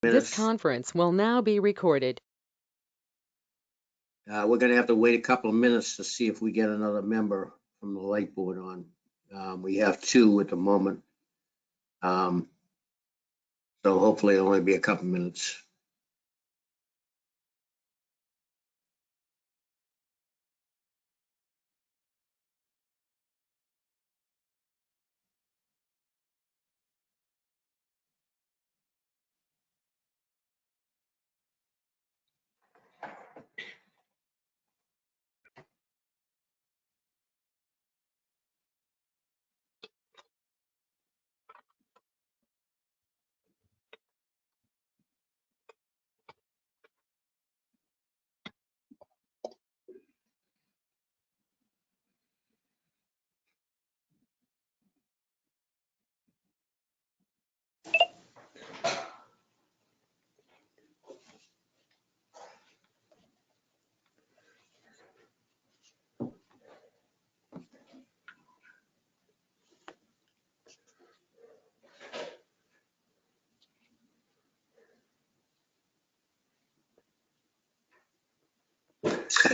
This conference will now be recorded. We're going to have to wait a couple of minutes to see if we get another member from the light board on. We have two at the moment. So hopefully it'll only be a couple minutes.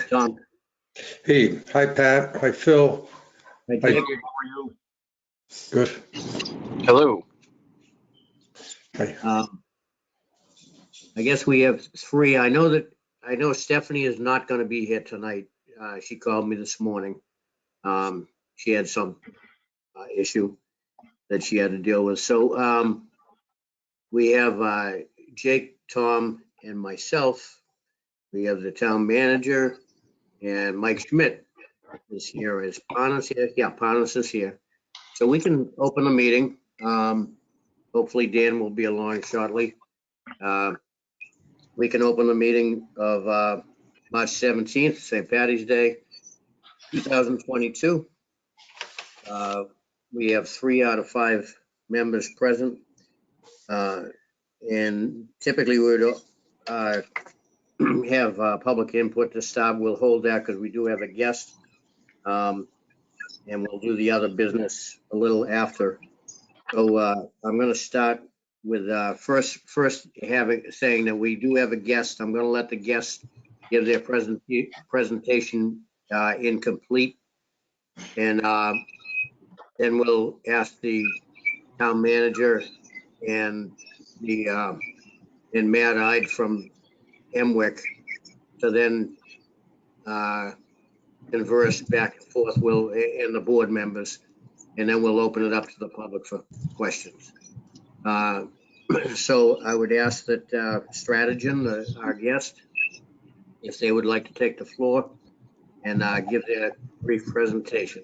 Tom. Hey, hi Pat, hi Phil. Hi, Hi. Dave. How are you? Good. Hello. Hi. I guess we have three. I know Stephanie is not going to be here tonight. She called me this morning. She had some issue that she had to deal with. So we have Jake, Tom, and myself. We have the town manager and Mike Schmidt is here. Is Panos here? Yeah, Panos is here. So we can open the meeting. Hopefully Dan will be along shortly. We can open the meeting of March 17th, St. Patty's Day, 2022. We have 3 out of 5 members present. And typically we would have public input to start. We'll hold that because we do have a guest. And we'll do the other business a little after. So I'm going to start with first saying that we do have a guest. I'm going to let the guest give their presentation incomplete, and then we'll ask the town manager and Matt Ide from MWIC to then converse back and forth and the board members, and then we'll open it up to the public for questions. So I would ask that Stratigen, our guest, if they would like to take the floor and give their brief presentation.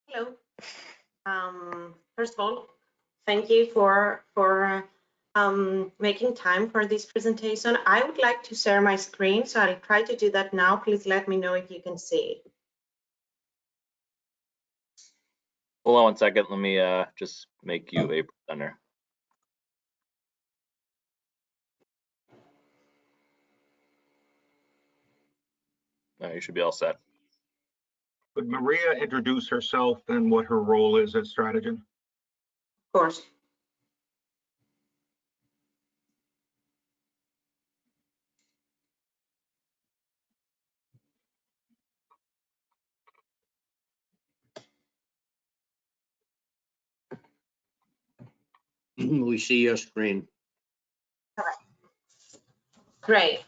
Hello. First of all, thank you for making time for this presentation. I would like to share my screen, so I'll try to do that now. Please let me know if you can see it. Hold on one second. Let me just make you a presenter. You should be all set. Could Maria introduce herself and what her role is at Stratigen? Of course. We see your screen. Great.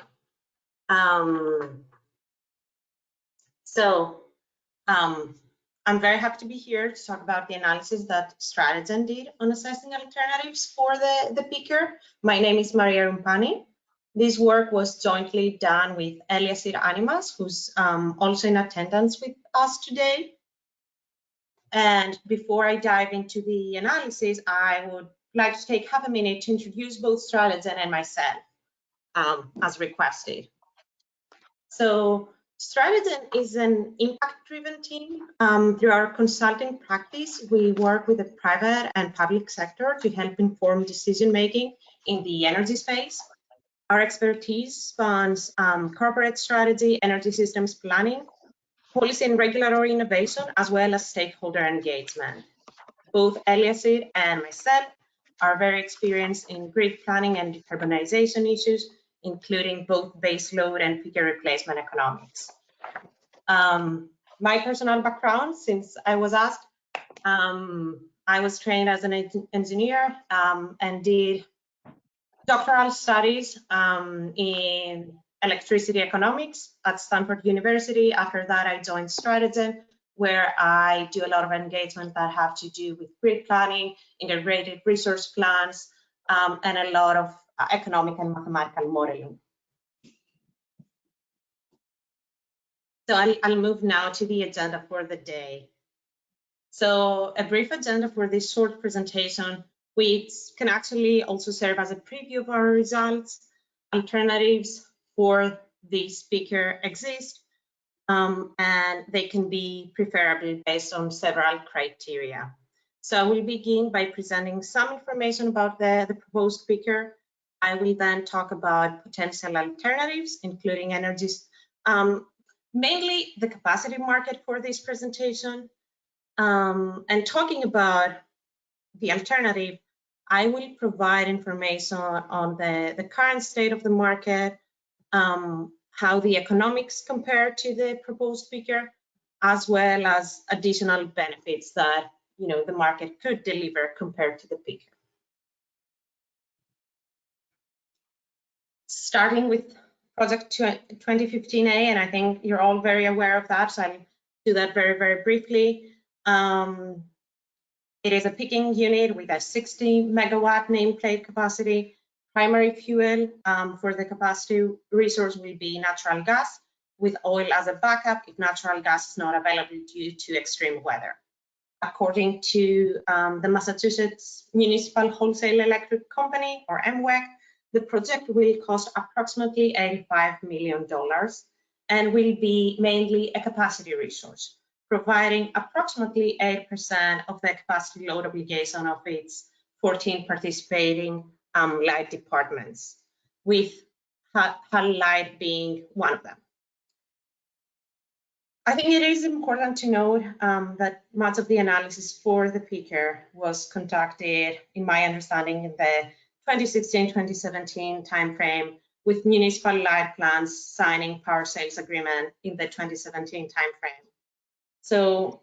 I'm very happy to be here to talk about the analysis that Stratigen did on assessing alternatives for the peaker. My name is Maria Rumpani. This work was jointly done with Eliasir Animas, who's also in attendance with us today. And before I dive into the analysis, I would like to take half a minute to introduce both Stratigen and myself as requested. So Stratigen is an impact-driven team. Through our consulting practice, we work with the private and public sector to help inform decision-making in the energy space. Our expertise spans corporate strategy, energy systems planning, policy and regulatory innovation, as well as stakeholder engagement. Both Eliasir and myself are very experienced in grid planning and decarbonization issues, including both baseload and peaker replacement economics. My personal background, since I was asked, I was trained as an engineer and did doctoral studies in electricity economics at Stanford University. After that, I joined Stratagen, where I do a lot of engagement that have to do with grid planning, integrated resource plans, and a lot of economic and mathematical modeling. So I'll move now to the agenda for the day. So a brief agenda for this short presentation, which can actually also serve as a preview of our results. Alternatives for the speaker exist, and they can be preferable based on several criteria. So I will begin by presenting some information about the proposed speaker. I will then talk about potential alternatives, including energies, mainly the capacity market for this presentation. And talking about the alternative, I will provide information on the current state of the market, how the economics compare to the proposed speaker, as well as additional benefits that the market could deliver compared to the speaker. Starting with Project 2015A, and I think you're all very aware of that, so I'll do that very, very briefly. It is a peaking unit with a 60 megawatt nameplate capacity. Primary fuel for the capacity resource will be natural gas, with oil as a backup if natural gas is not available due to extreme weather. According to the Massachusetts Municipal Wholesale Electric Company, or MWEC, the project will cost approximately $85 million and will be mainly a capacity resource, providing approximately 8% of the capacity load obligation of its 14 participating light departments, with Hull Light being one of them. I think it is important to note that much of the analysis for the peaker was conducted, in my understanding, in the 2016-2017 timeframe, with municipal light plants signing power sales agreement in the 2017 timeframe. So,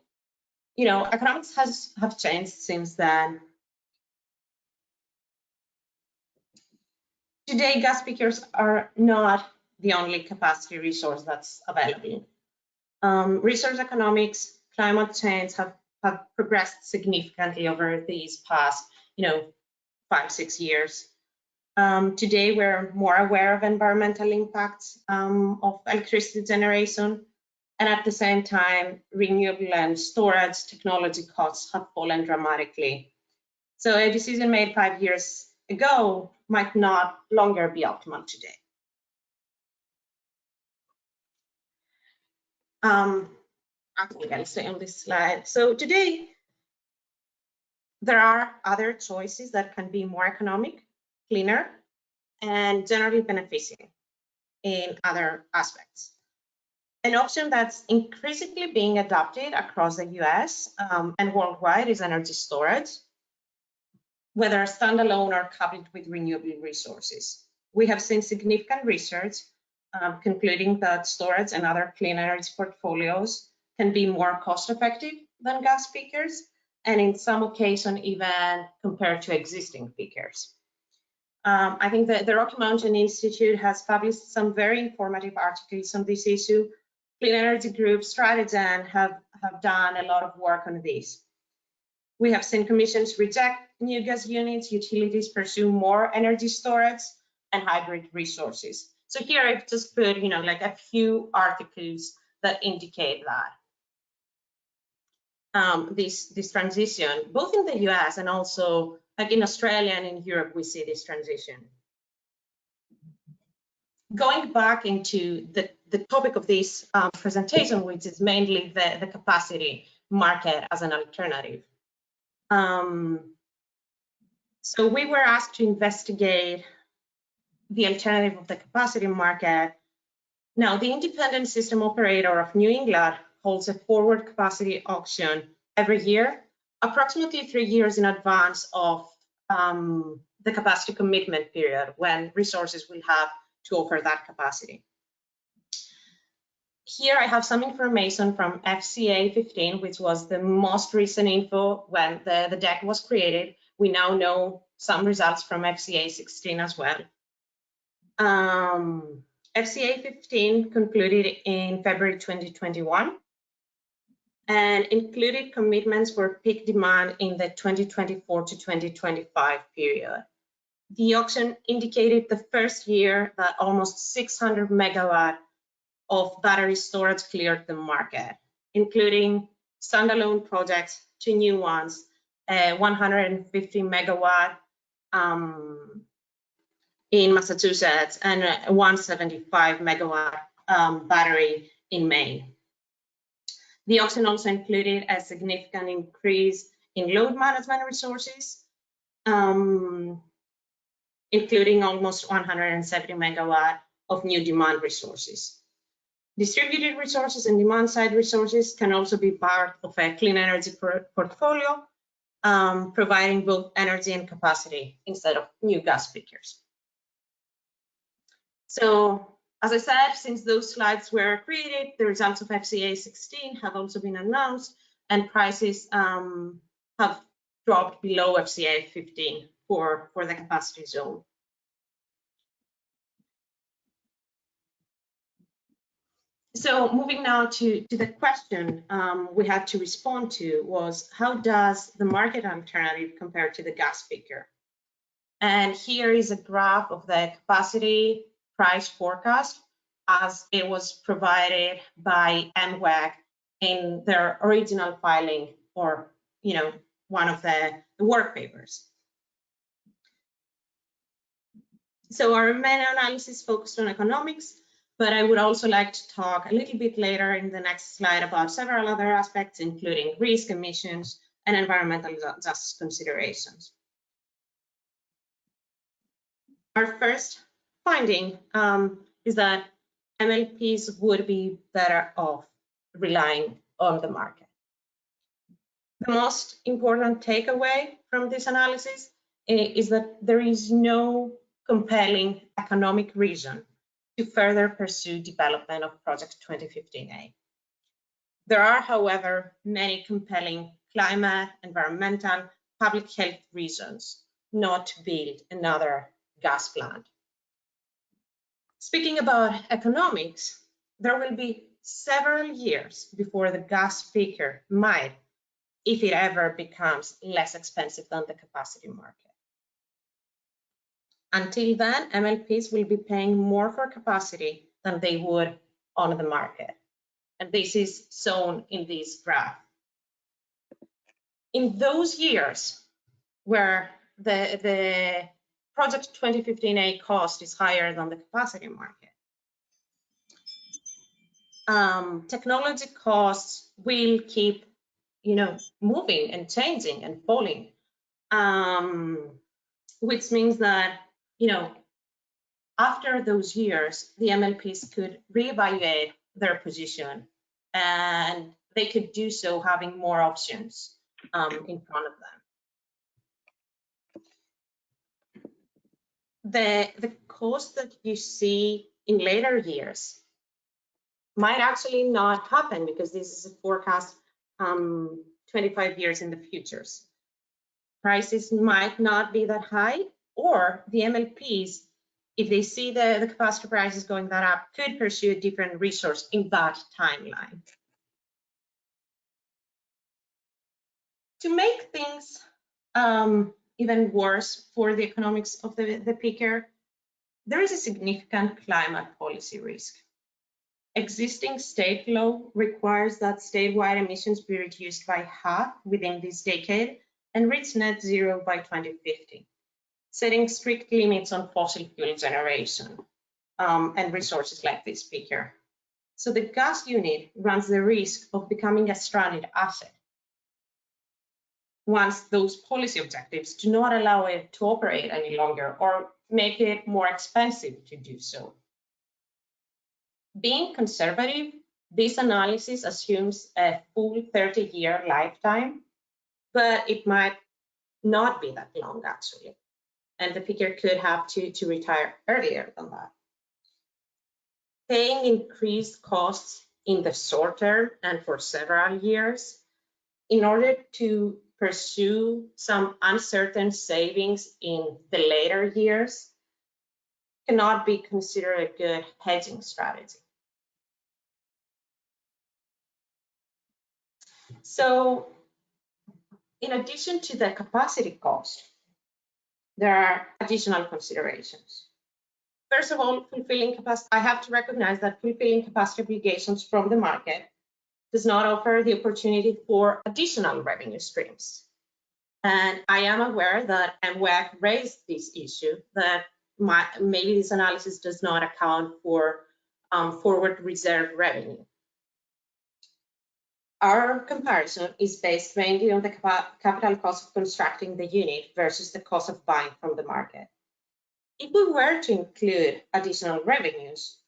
economics have changed since then. Today, gas peakers are not the only capacity resource that's available. Resource economics, climate change have progressed significantly over these past, 5-6 years. Today, we're more aware of environmental impacts of electricity generation, and at the same time, renewable and storage technology costs have fallen dramatically. So a decision made 5 years ago might not longer be optimal today. Actually, I'll stay on this slide. So today, there are other choices that can be more economic, cleaner, and generally beneficial in other aspects. An option that's increasingly being adopted across the US and worldwide is energy storage, whether standalone or coupled with renewable resources. We have seen significant research concluding that storage and other clean energy portfolios can be more cost-effective than gas peakers, and in some occasions even compared to existing peakers. I think that the Rocky Mountain Institute has published some very informative articles on this issue. Clean Energy Group, Stratagen have done a lot of work on this. We have seen commissions reject new gas units, utilities pursue more energy storage and hybrid resources. So here I've just put, like a few articles that indicate that. This transition, both in the US and also like in Australia and in Europe, we see this transition. Going back into the topic of this presentation, which is mainly the capacity market as an alternative. So we were asked to investigate the alternative of the capacity market. Now, the independent system operator of New England, holds a forward capacity auction every year, approximately 3 years in advance of the capacity commitment period when resources will have to offer that capacity. Here I have some information from FCA 15, which was the most recent info when the deck was created. We now know some results from FCA 16 as well. FCA 15 concluded in February 2021 and included commitments for peak demand in the 2024 to 2025 period. The auction indicated the first year that almost 600 megawatt of battery storage cleared the market, including standalone projects, 2 new ones, 150 megawatt in Massachusetts and a 175 megawatt battery in Maine. The auction also included a significant increase in load management resources, including almost 170 megawatt of new demand resources. Distributed resources and demand-side resources can also be part of a clean energy portfolio, providing both energy and capacity instead of new gas peakers. So, as I said, since those slides were created, the results of FCA 16 have also been announced, and prices have dropped below FCA 15 for the capacity zone. So moving now to the question we had to respond to was, how does the market alternative compare to the gas peaker? And here is a graph of the capacity price forecast as it was provided by MWEC in their original filing, or one of the work papers. So our main analysis focused on economics, but I would also like to talk a little bit later in the next slide about several other aspects, including risk, emissions, and environmental justice considerations. Our first finding is that MLPs would be better off relying on the market. The most important takeaway from this analysis is that there is no compelling economic reason to further pursue development of Project 2015A. There are, however, many compelling climate, environmental, public health reasons not to build another gas plant. Speaking about economics, there will be several years before the gas peaker might, if it ever becomes less expensive than the capacity market. Until then, MLPs will be paying more for capacity than they would on the market. And this is shown in this graph. In those years where the Project 2015A cost is higher than the capacity market, technology costs will keep moving and changing and falling, which means that after those years, the MLPs could reevaluate their position, and they could do so having more options in front of them. The cost that you see in later years might actually not happen, because this is a forecast 25 years in the futures. Prices might not be that high, or the MLPs, if they see the capacity prices going that up, could pursue a different resource in that timeline. To make things even worse for the economics of the peaker, there is a significant climate policy risk. Existing state law requires that statewide emissions be reduced by half within this decade and reach net zero by 2050, setting strict limits on fossil fuel generation and resources like this peaker. So the gas unit runs the risk of becoming a stranded asset once those policy objectives do not allow it to operate any longer or make it more expensive to do so. Being conservative, This analysis assumes a full 30-year lifetime, but it might not be that long actually. And the picker could have to retire earlier than that. Paying increased costs in the short term and for several years in order to pursue some uncertain savings in the later years cannot be considered a good hedging strategy. So in addition to the capacity cost, there are additional considerations. First of all, fulfilling capacity, I have to recognize that fulfilling capacity obligations from the market does not offer the opportunity for additional revenue streams. And I am aware that MWEC raised this issue, that maybe this analysis does not account for forward reserve revenue. Our comparison is based mainly on the capital cost of constructing the unit versus the cost of buying from the market. If we were to include additional revenues,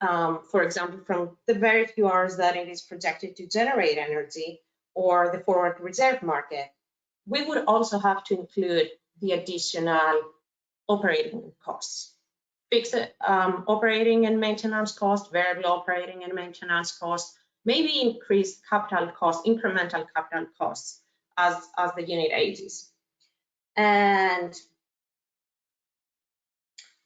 for example, from the very few hours that it is projected to generate energy or the forward reserve market, we would also have to include the additional operating costs. Fixed operating and maintenance costs, variable operating and maintenance costs, maybe increased capital costs, incremental capital costs as the unit ages. And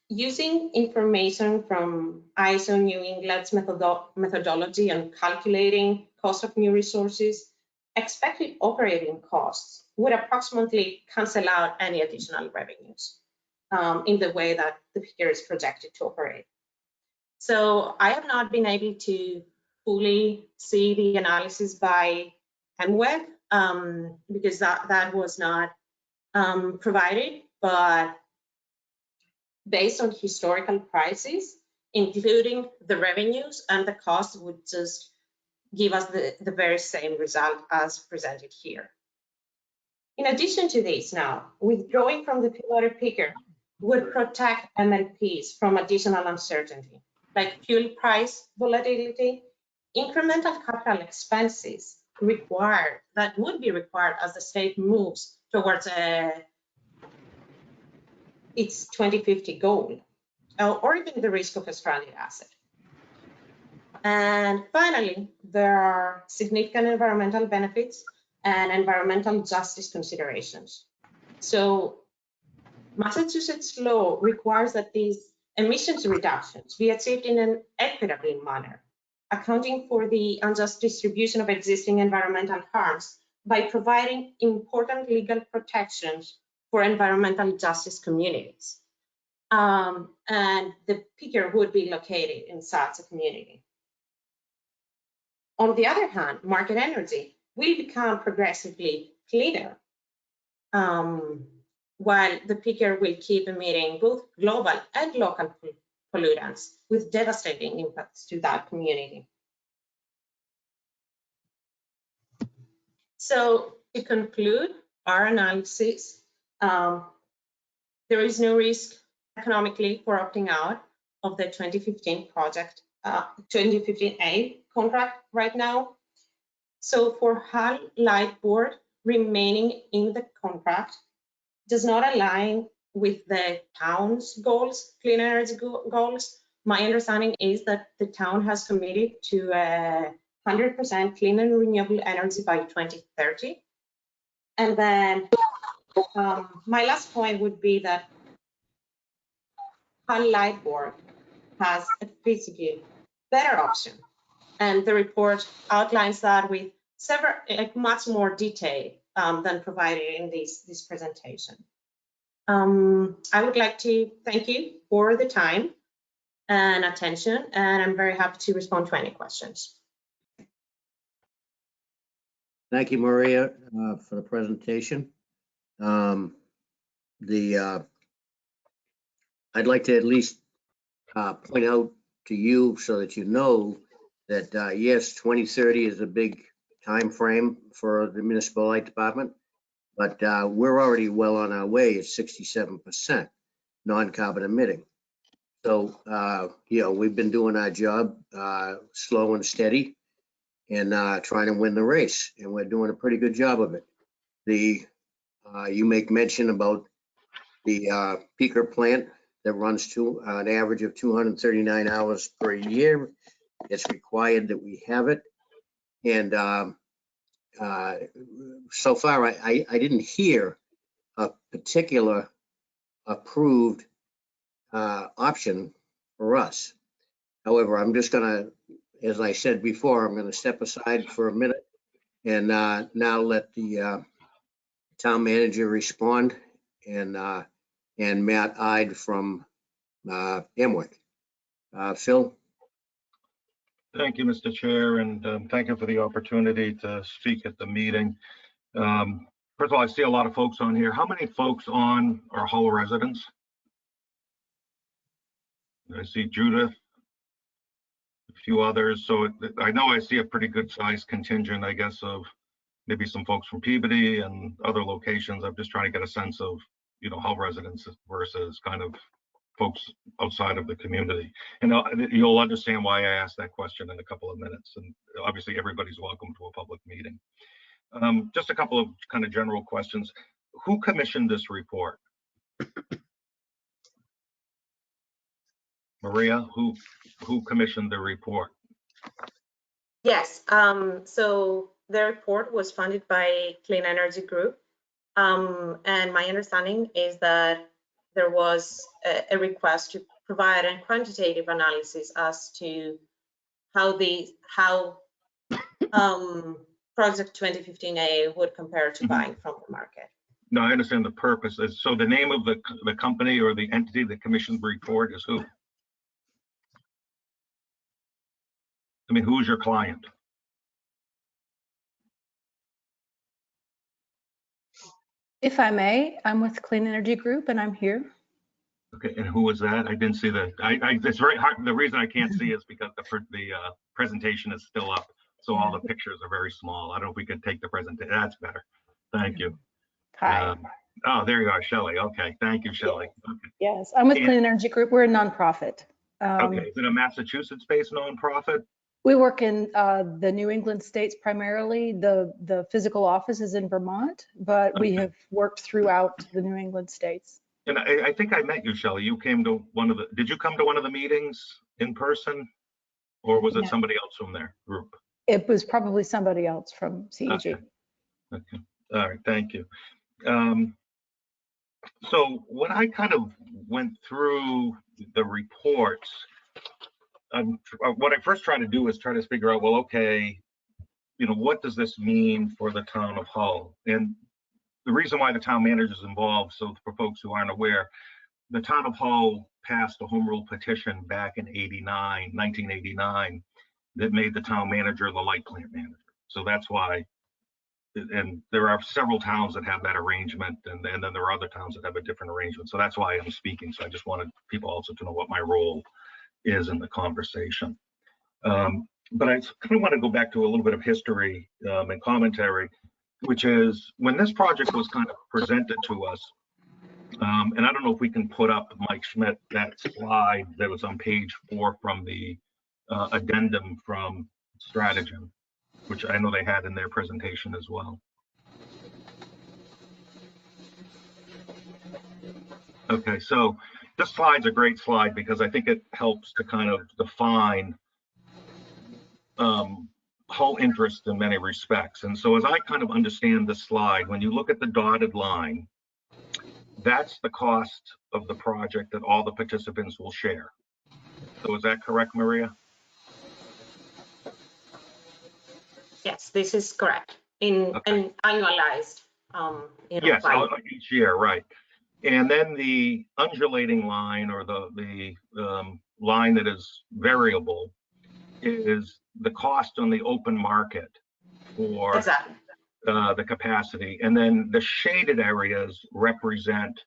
using information from ISO New England's methodology on calculating cost of new resources, expected operating costs would approximately cancel out any additional revenues in the way that the figure is projected to operate. So I have not been able to fully see the analysis by MWEC because that was not provided, but based on historical prices, including the revenues and the costs, would just give us the very same result as presented here. In addition to this now, withdrawing from the pivoted picker would protect MLPs from additional uncertainty, like fuel price volatility, incremental capital expenses required, that would be required as the state moves towards its 2050 goal, or even the risk of a stranded asset. And finally, there are significant environmental benefits and environmental justice considerations. So Massachusetts law requires that these emissions reductions be achieved in an equitable manner, accounting for the unjust distribution of existing environmental harms by providing important legal protections for environmental justice communities. And the picker would be located in such a community. On the other hand, market energy will become progressively cleaner, while the picker will keep emitting both global and local pollutants with devastating impacts to that community. So to conclude our analysis, there is no risk economically for opting out of the 2015 project, 2015A contract right now. So for HAL Light Board, remaining in the contract does not align with the town's goals, clean energy goals. My understanding is that the town has committed to 100% clean and renewable energy by 2030. And then my last point would be that HAL Light Board has a physically better option. And the report outlines that with several, much more detail than provided in this presentation. I would like to thank you for the time and attention, and I'm very happy to respond to any questions. Thank you, Maria, for the presentation. I'd like to at least point out to you so that you know that yes, 2030 is a big time frame for the municipal light department, but we're already well on our way at 67% non-carbon emitting. So, you know, we've been doing our job slow and steady, and trying to win the race, and we're doing a pretty good job of it. You make mention about the peaker plant that runs to an average of 239 hours per year. It's required that we have it. And so far, I didn't hear a particular approved option for us. However, I'm just gonna, as I said before, I'm gonna step aside for a minute and now let the town manager respond, and Matt Ide from Amwick. Phil? Thank you, Mr. Chair, and thank you for the opportunity to speak at the meeting. First of all, I see a lot of folks on here. How many folks on are Hull residents? I see Judith, a few others. So I know I see a pretty good sized contingent, I guess, of maybe some folks from Peabody and other locations. I'm just trying to get a sense of, Hull residents versus kind of folks outside of the community. And you'll understand why I asked that question in a couple of minutes. And obviously everybody's welcome to a public meeting. Just a couple of kind of general questions. Who commissioned this report? Maria, who commissioned the report? Yes, so the report was funded by Clean Energy Group. And my understanding is that there was a request to provide a quantitative analysis as to how Project 2015A would compare to buying from the market. No, I understand the purpose. So the name of the company or the entity that commissioned the report is who? I mean, who's your client? If I may, I'm with Clean Energy Group and I'm here. Okay, and who was that? I didn't see that. It's very hard. The reason I can't see is because the presentation is still up. So all the pictures are very small. I don't know if we could take the presentation. That's better. Thank you. Hi. Oh, there you are, Shelley. Okay, thank you, Shelley. Okay. Yes, I'm with Clean Energy Group. We're a nonprofit. Okay, is it a Massachusetts-based nonprofit? We work in the New England states primarily. The physical office is in Vermont, but we have worked throughout the New England states. And I think I met you, Shelley. You came to did you come to one of the meetings in person? Or was it somebody else from their group? It was probably somebody else from CEG. Okay. All right, thank you. So when I kind of went through the reports, what I first tried to do is try to figure out, well, okay, what does this mean for the town of Hull? And the reason why the town manager is involved, so for folks who aren't aware, the town of Hull passed a home rule petition back in 1989, that made the town manager the light plant manager. So that's why, and there are several towns that have that arrangement, and then there are other towns that have a different arrangement. So that's why I'm speaking. So I just wanted people also to know what my role is in the conversation. But I kind of want to go back to a little bit of history and commentary, which is when this project was kind of presented to us, and I don't know if we can put up, Mike Schmidt, that slide that was on page 4 from the addendum from Stratagen, which I know they had in their presentation as well. Okay, so this slide's a great slide because I think it helps to kind of define Hull interest in many respects. And so as I kind of understand this slide, when you look at the dotted line, that's the cost of the project that all the participants will share. So is that correct, Maria? Yes, this is correct. In an annualized, yes, each year, right. And then the undulating line, or the line that is variable, is the cost on the open market for exactly. The capacity. And then the shaded areas represent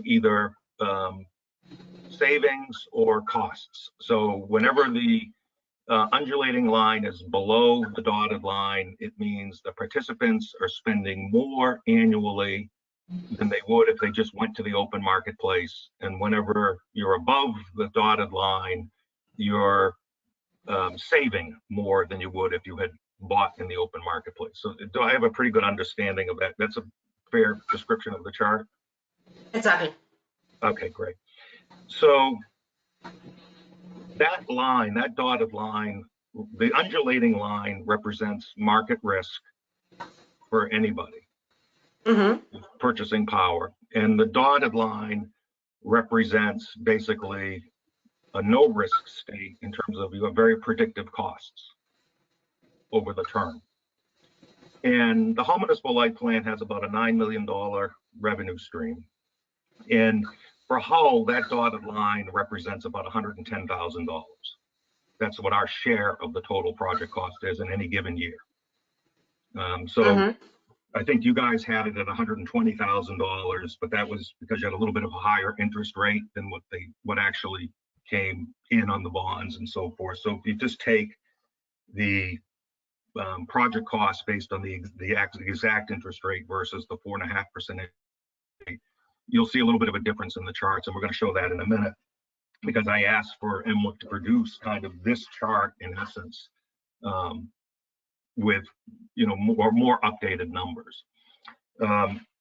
either savings or costs. So whenever the undulating line is below the dotted line, it means the participants are spending more annually than they would if they just went to the open marketplace. And whenever you're above the dotted line, you're saving more than you would if you had bought in the open marketplace. So do I have a pretty good understanding of that? That's a fair description of the chart? Exactly. Okay, great. So that line, that dotted line, the undulating line represents market risk for anybody purchasing power. And the dotted line represents basically a no risk state in terms of you have very predictive costs over the term. And the Hull Municipal Light Plant has about a $9 million revenue stream. And for Hull, that dotted line represents about $110,000. That's what our share of the total project cost is in any given year. I think you guys had it at $120,000, but that was because you had a little bit of a higher interest rate than what actually came in on the bonds and so forth. So if you just take the project cost based on the exact interest rate versus the 4.5% rate, you'll see a little bit of a difference in the charts, and we're going to show that in a minute, because I asked for MWIC to produce kind of this chart in essence, with more updated numbers.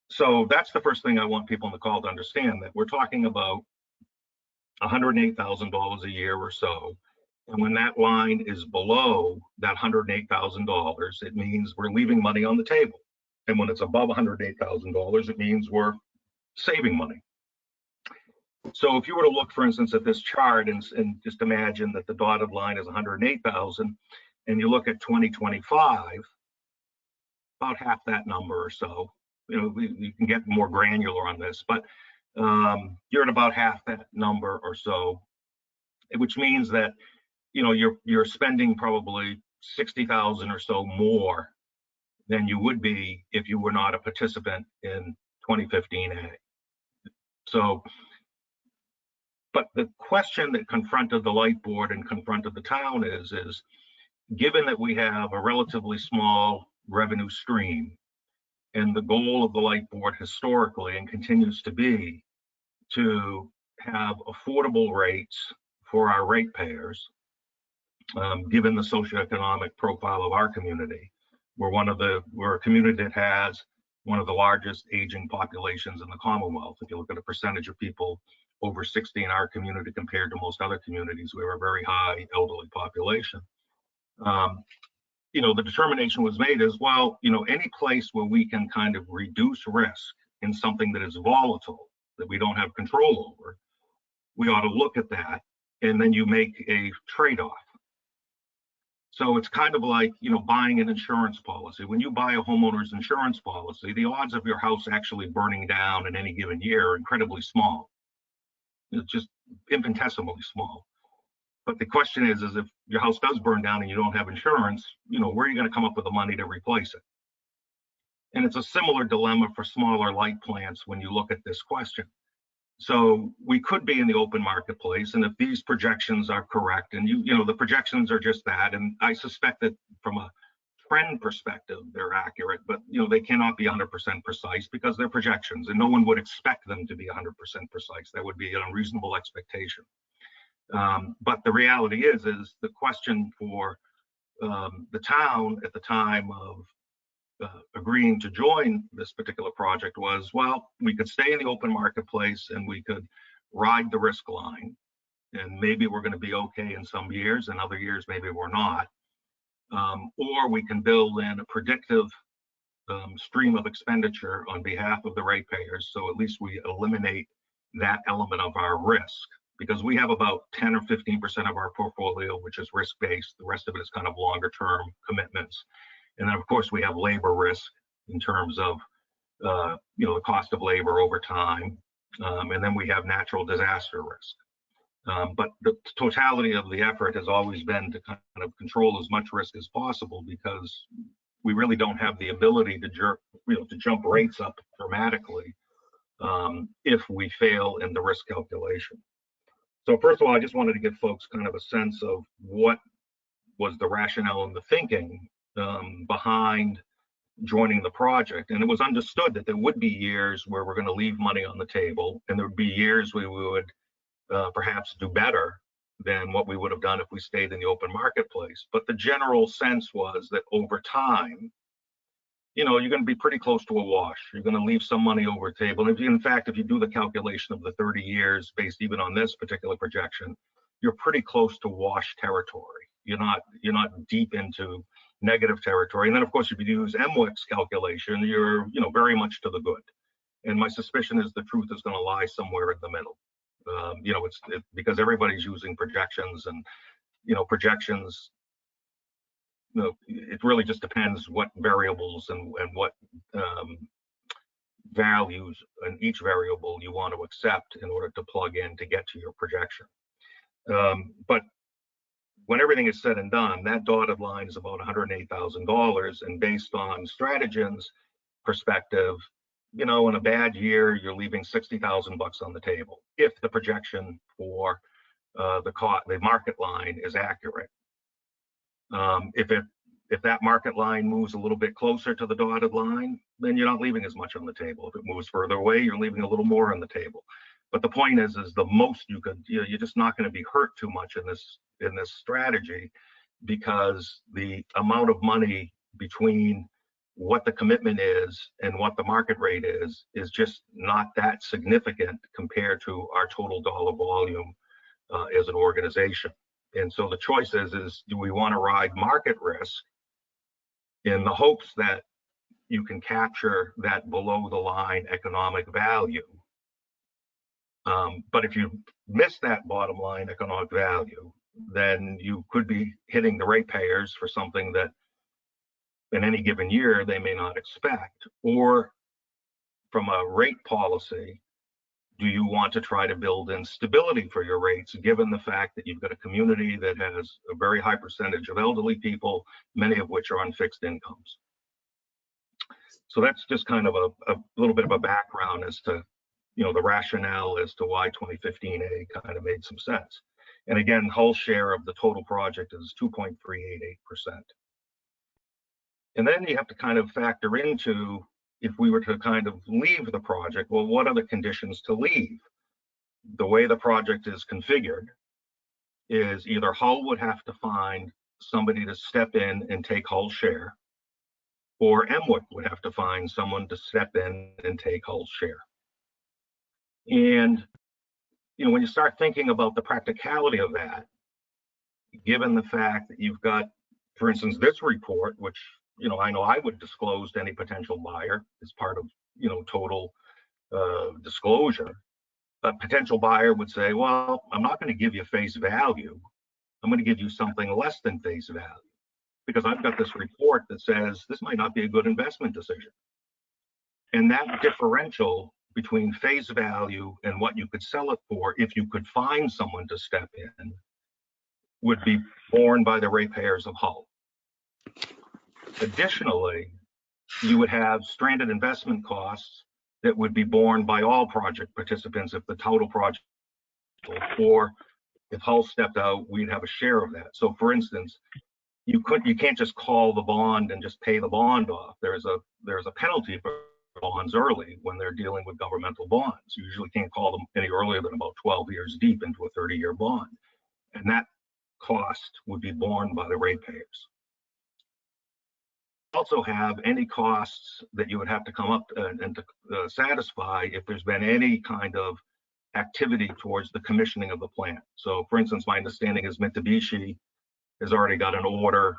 So that's the first thing I want people on the call to understand, that we're talking about $108,000 a year or so. And when that line is below that $108,000, it means we're leaving money on the table. And when it's above $108,000, it means we're saving money. So if you were to look, for instance, at this chart and just imagine that the dotted line is 108,000, and you look at 2025, about half that number or so. You can get more granular on this, but you're at about half that number or so, which means that you're spending probably 60,000 or so more than you would be if you were not a participant in 2015A. So, but the question that confronted the light board and confronted the town is given that we have a relatively small revenue stream, and the goal of the light board historically and continues to be to have affordable rates for our ratepayers, given the socioeconomic profile of our community. We're a community that has one of the largest aging populations in the Commonwealth. If you look at the percentage of people over 60 in our community compared to most other communities, we have a very high elderly population. The determination was made as well, any place where we can kind of reduce risk in something that is volatile, that we don't have control over, we ought to look at that, and then you make a trade-off. So it's kind of like, buying an insurance policy. When you buy a homeowner's insurance policy, the odds of your house actually burning down in any given year are incredibly small. It's just infinitesimally small. But the question is if your house does burn down and you don't have insurance, where are you going to come up with the money to replace it? And it's a similar dilemma for smaller light plants when you look at this question. So we could be in the open marketplace, and if these projections are correct, and the projections are just that, and I suspect that from a trend perspective, they're accurate, but they cannot be 100% precise because they're projections, and no one would expect them to be 100% precise. That would be an unreasonable expectation. But the reality is the question for the town at the time of agreeing to join this particular project was, well, we could stay in the open marketplace and we could ride the risk line, and maybe we're going to be okay in some years, and other years maybe we're not, or we can build in a predictive stream of expenditure on behalf of the ratepayers, so at least we eliminate that element of our risk. Because we have about 10 or 15% of our portfolio, which is risk-based. The rest of it is kind of longer-term commitments. And then, of course, we have labor risk in terms of, the cost of labor over time. And then we have natural disaster risk. But the totality of the effort has always been to kind of control as much risk as possible, because we really don't have the ability to jump rates up dramatically if we fail in the risk calculation. So first of all, I just wanted to give folks kind of a sense of what was the rationale and the thinking behind joining the project. And it was understood that there would be years where we're going to leave money on the table, and there would be years where we would perhaps do better than what we would have done if we stayed in the open marketplace. But the general sense was that over time, you know, you're going to be pretty close to a wash. You're going to leave some money over the table. If you, in fact, if you do the calculation of the 30 years based even on this particular projection, you're pretty close to wash territory. You're not deep into negative territory. And then, of course, if you use MWIC's calculation, you're, you know, very much to the good. And my suspicion is the truth is going to lie somewhere in the middle. You know, it's because everybody's using projections, and, you know, projections, you know, it really just depends what variables and what values in each variable you want to accept in order to plug in to get to your projection. But when everything is said and done, that dotted line is about $108,000, and based on Stratagen's perspective, you know, in a bad year, you're leaving $60,000 on the table if the projection for the market line is accurate. If that market line moves a little bit closer to the dotted line, then you're not leaving as much on the table. If it moves further away, you're leaving a little more on the table. But the point is the most you could, you know, you're just not going to be hurt too much in this strategy, because the amount of money between what the commitment is and what the market rate is just not that significant compared to our total dollar volume as an organization. And so the choice is do we want to ride market risk in the hopes that you can capture that below the line economic value? But if you miss that bottom line economic value, then you could be hitting the ratepayers for something that in any given year they may not expect. Or from a rate policy, do you want to try to build in stability for your rates, given the fact that you've got a community that has a very high percentage of elderly people, many of which are on fixed incomes? So that's just kind of a little bit of a background as to, you know, the rationale as to why 2015A kind of made some sense. And again, Hull's share of the total project is 2.388%. And then you have to kind of factor into, if we were to kind of leave the project, well, what are the conditions to leave? The way the project is configured is either Hull would have to find somebody to step in and take Hull's share, or MWIC would have to find someone to step in and take Hull's share. And, you know, when you start thinking about the practicality of that, given the fact that you've got, for instance, this report, which, you know I would disclose to any potential buyer as part of, you know, total disclosure. A potential buyer would say, well, I'm not going to give you face value. I'm going to give you something less than face value, because I've got this report that says this might not be a good investment decision. And that differential between face value and what you could sell it for, if you could find someone to step in, would be borne by the ratepayers of Hull. Additionally, you would have stranded investment costs that would be borne by all project participants if the total project, or if Hull stepped out, we'd have a share of that. So for instance, you can't just call the bond and just pay the bond off. There's a penalty for bonds early when they're dealing with governmental bonds. You usually can't call them any earlier than about 12 years deep into a 30-year bond. And that cost would be borne by the ratepayers. Also have any costs that you would have to come up and to satisfy if there's been any kind of activity towards the commissioning of the plant. So for instance, my understanding is Mitsubishi has already got an order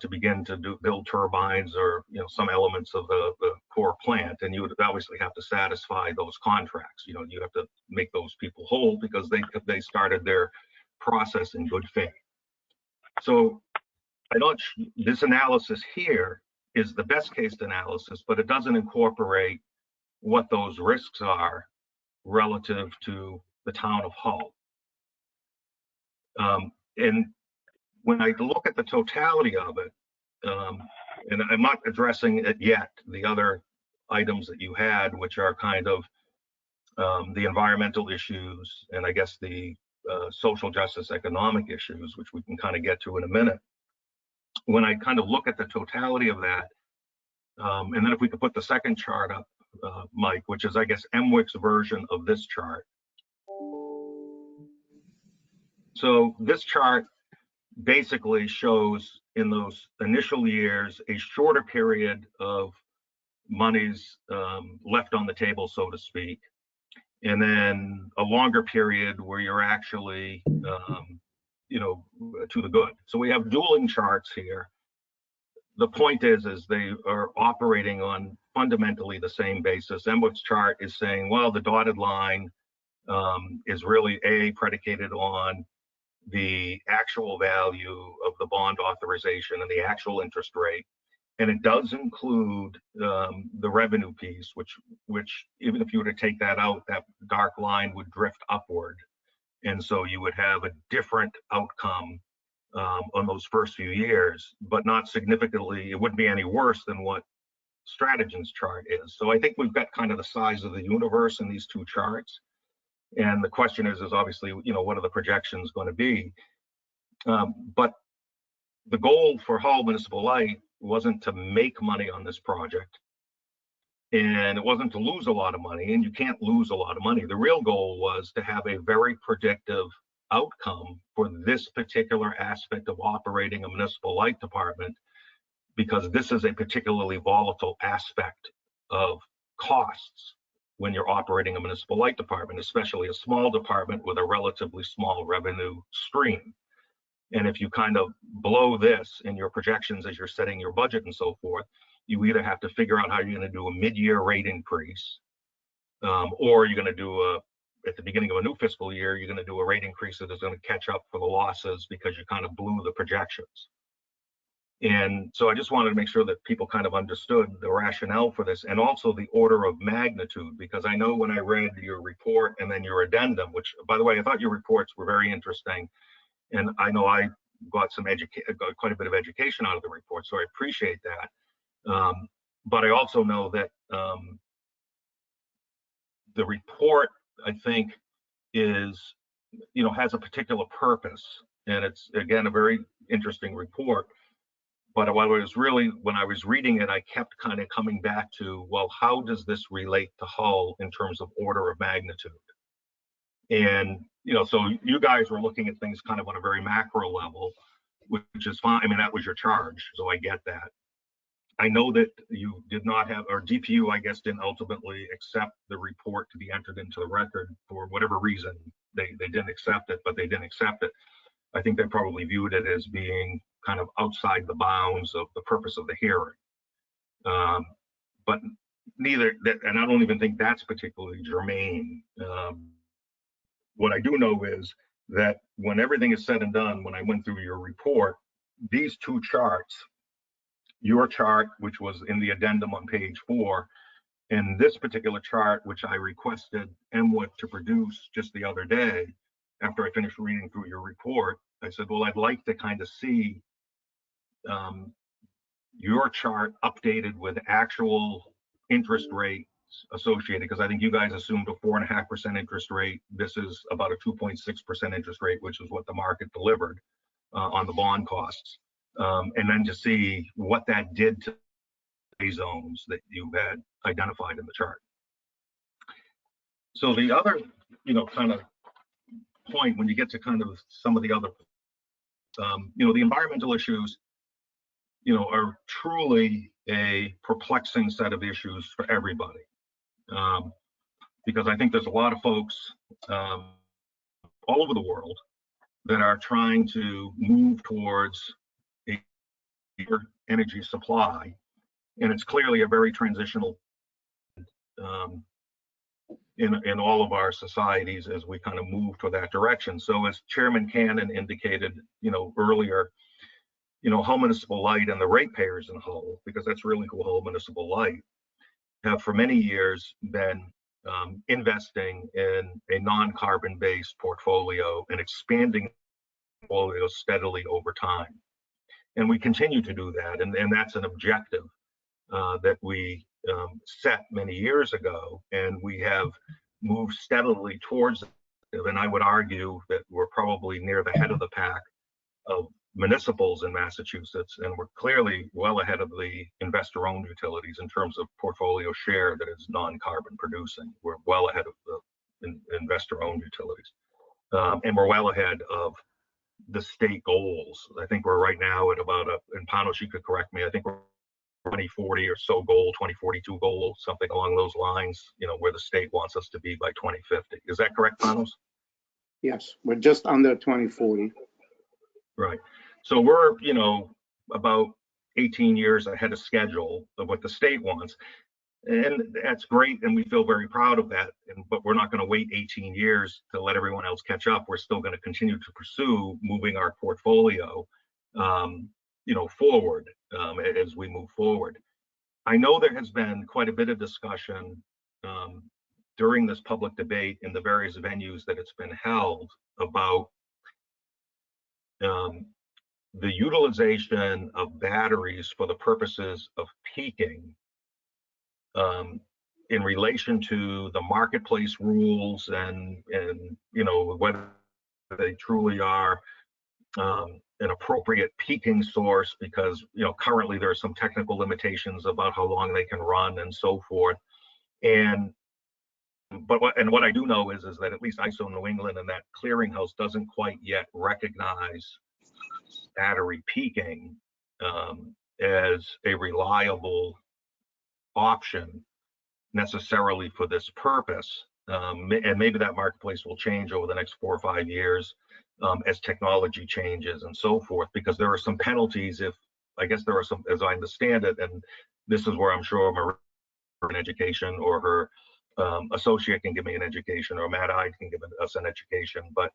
to begin to build turbines, or, you know, some elements of the core plant, and you would obviously have to satisfy those contracts. You know, you have to make those people whole because they started their process in good faith. So this analysis here is the best case analysis, but it doesn't incorporate what those risks are relative to the town of Hull. And when I look at the totality of it, and I'm not addressing it yet, the other items that you had, which are kind of the environmental issues, and I guess the social justice economic issues, which we can kind of get to in a minute. When I kind of look at the totality of that, and then if we could put the second chart up, Mike, which is, I guess, MWIC's version of this chart. So this chart basically shows in those initial years a shorter period of monies left on the table, so to speak, and then a longer period where you're actually, to the good. So we have dueling charts here. The point is they are operating on fundamentally the same basis. Emwick's chart is saying, well, the dotted line is really predicated on the actual value of the bond authorization and the actual interest rate. And it does include the revenue piece, which even if you were to take that out, that dark line would drift upward. And so you would have a different outcome on those first few years, but not significantly, it wouldn't be any worse than what Stratogen's chart is. So I think we've got kind of the size of the universe in these two charts. And the question is obviously, what are the projections going to be? But the goal for Hull Municipal Light wasn't to make money on this project, and it wasn't to lose a lot of money, and you can't lose a lot of money. The real goal was to have a very predictive outcome for this particular aspect of operating a municipal light department, because this is a particularly volatile aspect of costs when you're operating a municipal light department, especially a small department with a relatively small revenue stream. And if you kind of blow this in your projections as you're setting your budget and so forth, you either have to figure out how you're going to do a mid-year rate increase, or you're going to do at the beginning of a new fiscal year, you're going to do a rate increase that is going to catch up for the losses because you kind of blew the projections. And so I just wanted to make sure that people kind of understood the rationale for this, and also the order of magnitude, because I know when I read your report and then your addendum, which, by the way, I thought your reports were very interesting. And I know I got got quite a bit of education out of the report, so I appreciate that. But I also know that the report, I think, is, has a particular purpose, and it's, again, a very interesting report. But when I was reading it, I kept kind of coming back to, well, how does this relate to Hull in terms of order of magnitude? And, so you guys were looking at things kind of on a very macro level, which is fine. I mean, that was your charge, so I get that. I know that you did not have, or DPU, I guess, didn't ultimately accept the report to be entered into the record for whatever reason. They didn't accept it, but they didn't accept it. I think they probably viewed it as being kind of outside the bounds of the purpose of the hearing. But neither that, and I don't even think that's particularly germane. What I do know is that when everything is said and done, when I went through your report, these two charts, your chart, which was in the addendum on page 4, and this particular chart, which I requested Emwick to produce just the other day, after I finished reading through your report, I said, well, I'd like to kind of see your chart updated with actual interest rates associated, because I think you guys assumed a 4.5% interest rate. This is about a 2.6% interest rate, which is what the market delivered on the bond costs. And then to see what that did to the zones that you had identified in the chart. So the other, kind of point when you get to kind of some of the other, the environmental issues, are truly a perplexing set of issues for everybody. Because I think there's a lot of folks all over the world that are trying to move towards a energy supply, and it's clearly a very transitional in all of our societies as we kind of move to that direction. So as Chairman Cannon indicated, earlier, Hull Municipal Light and the ratepayers in Hull, because that's really who Hull Municipal Light have for many years been investing in a non-carbon based portfolio and expanding the portfolio steadily over time. And we continue to do that. And that's an objective that we set many years ago, and we have moved steadily towards it. And I would argue that we're probably near the head of the pack of municipals in Massachusetts, and we're clearly well ahead of the investor-owned utilities in terms of portfolio share that is non-carbon producing. We're well ahead of the investor-owned utilities. And we're well ahead of the state goals. I think we're right now at about and Panos, you could correct me, I think we're 2040 or so goal, 2042 goal, something along those lines, where the state wants us to be by 2050. Is that correct, Panos? Yes, we're just under 2040. Right. So we're, about 18 years ahead of schedule of what the state wants. And that's great. And we feel very proud of that. But we're not going to wait 18 years to let everyone else catch up. We're still going to continue to pursue moving our portfolio, forward as we move forward. I know there has been quite a bit of discussion during this public debate in the various venues that it's been held about the utilization of batteries for the purposes of peaking in relation to the marketplace rules and whether they truly are an appropriate peaking source, because currently there are some technical limitations about how long they can run and so forth. But what I do know is that at least ISO New England and that clearinghouse doesn't quite yet recognize battery peaking as a reliable option necessarily for this purpose. And maybe that marketplace will change over the next 4 or 5 years as technology changes and so forth, because there are some penalties I guess there are some, as I understand it, and this is where I'm sure Maria an education or her associate can give me an education, or Matt I can give us an education. But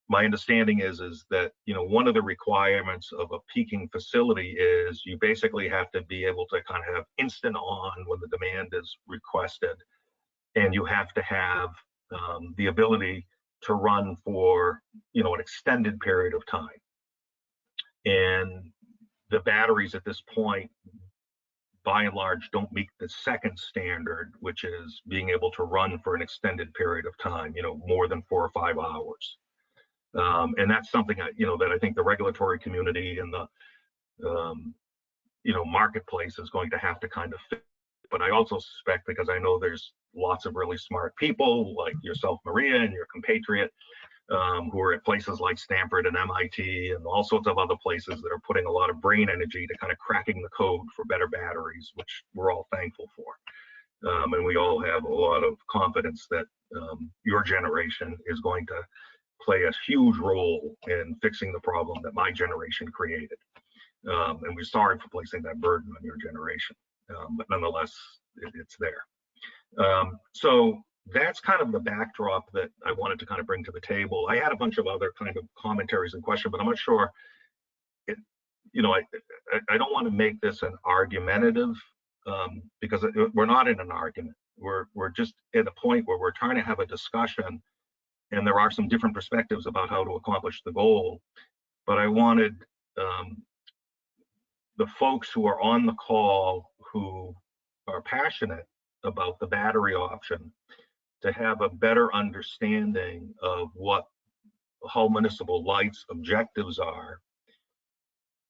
my understanding is that one of the requirements of a peaking facility is you basically have to be able to kind of have instant on when the demand is requested, and you have to have the ability to run for an extended period of time. And the batteries at this point, by and large, don't meet the second standard, which is being able to run for an extended period of time, more than 4 or 5 hours. And that's something that I think the regulatory community and the marketplace is going to have to kind of fit. But I also suspect, because I know there's lots of really smart people like yourself, Maria, and your compatriot, who are at places like Stanford and MIT and all sorts of other places that are putting a lot of brain energy to kind of cracking the code for better batteries, which we're all thankful for. And we all have a lot of confidence that your generation is going to play a huge role in fixing the problem that my generation created. And we're sorry for placing that burden on your generation, but nonetheless, it's there. So that's kind of the backdrop that I wanted to kind of bring to the table. I had a bunch of other kind of commentaries and questions, but I'm not sure. I don't want to make this an argumentative, because we're not in an argument. We're just at a point where we're trying to have a discussion, and there are some different perspectives about how to accomplish the goal. But I wanted the folks who are on the call who are passionate about the battery option to have a better understanding of what Hull Municipal Light's objectives are,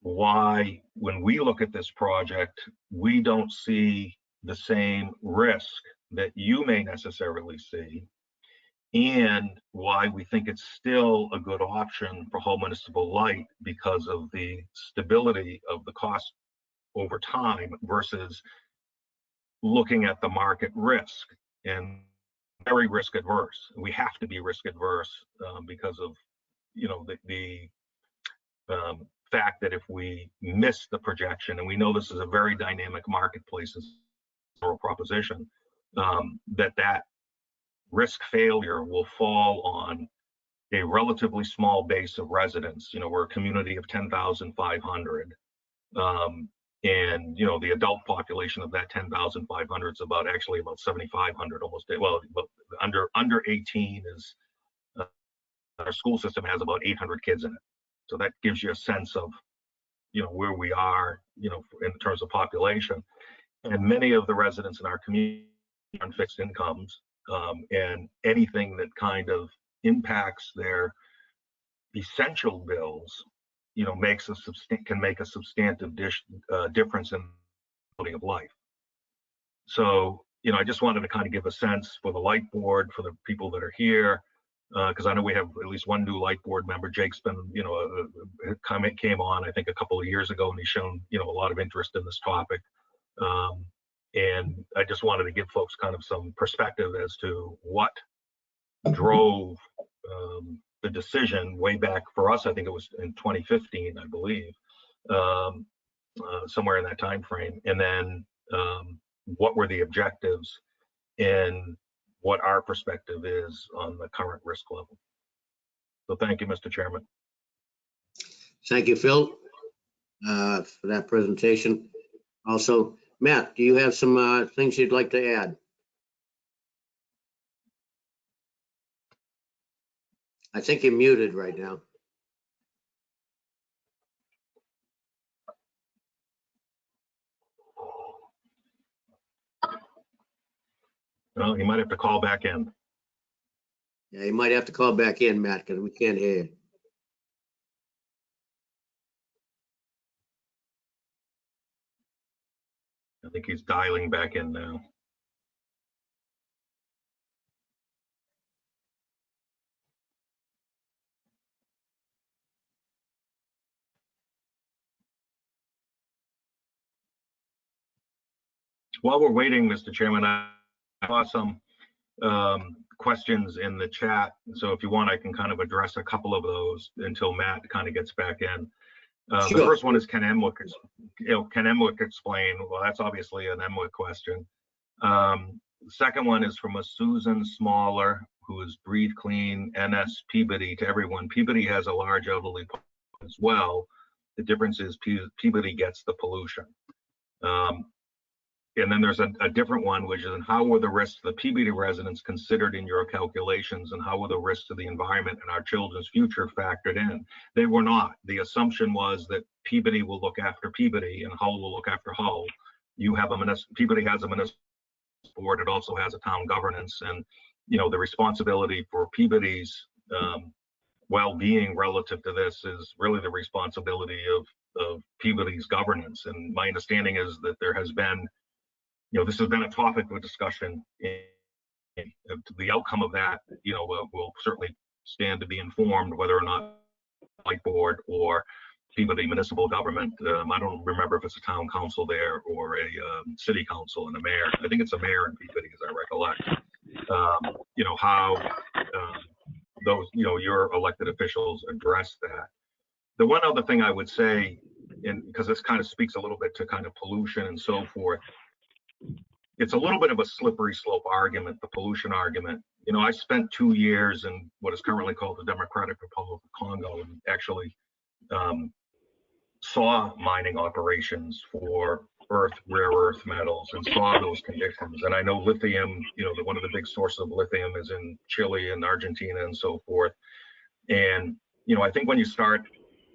why when we look at this project, we don't see the same risk that you may necessarily see, and why we think it's still a good option for Hull Municipal Light because of the stability of the cost over time versus looking at the market risk. And very risk adverse. We have to be risk adverse because of the fact that if we miss the projection, and we know this is a very dynamic marketplace as a proposition, that risk failure will fall on a relatively small base of residents. We're a community of 10,500. And the adult population of that 10,500 is about 7,500 almost. Well, under 18 is our school system has about 800 kids in it. So that gives you a sense of where we are in terms of population. And many of the residents in our community are on fixed incomes, and anything that kind of impacts their essential bills can make a substantive difference in quality of life. So, I just wanted to kind of give a sense for the light board, for the people that are here, because I know we have at least one new light board member. Jake's been, you know, a comment came on, I think, a couple of years ago, and he's shown, you know, a lot of interest in this topic. And I just wanted to give folks kind of some perspective as to what drove the decision way back for us. I think it was in 2015, I believe, somewhere in that time frame. And then what were the objectives and what our perspective is on the current risk level. So thank you, Mr. Chairman. Thank you, Phil, for that presentation. Also, Matt, do you have some things you'd like to add? I think you're muted right now. Well, you might have to call back in. Yeah, you might have to call back in, Matt, because we can't hear you. I think he's dialing back in now. While we're waiting, Mr. Chairman, I saw some questions in the chat. So if you want, I can kind of address a couple of those until Matt kind of gets back in. Sure. The first one is, can MWIC explain? Well, that's obviously an MWIC question. The second one is from a Susan Smaller, who is Breathe Clean NS Peabody to everyone. Peabody has a large elderly population as well. The difference is Peabody gets the pollution. And then there's a different one, which is, how were the risks to the Peabody residents considered in your calculations, and how were the risks to the environment and our children's future factored in? They were not. The assumption was that Peabody will look after Peabody and Hull will look after Hull. You have Peabody has a municipal board. It also has a town governance, and you know the responsibility for Peabody's well-being relative to this is really the responsibility of Peabody's governance. And my understanding is that there has been, you know, this has been a topic of discussion. The outcome of that, you know, will certainly stand to be informed whether or not light board or Peabody municipal government. I don't remember if it's a town council there or a city council and a mayor. I think it's a mayor in Peabody, as I recollect. You know, how those, you know, your elected officials address that. The one other thing I would say, and because this kind of speaks a little bit to kind of pollution and so forth, it's a little bit of a slippery slope argument, the pollution argument. You know, I spent 2 years in what is currently called the Democratic Republic of Congo, and actually saw mining operations for rare earth metals and saw those conditions. And I know lithium, you know, one of the big sources of lithium is in Chile and Argentina and so forth. And, you know, I think when you start,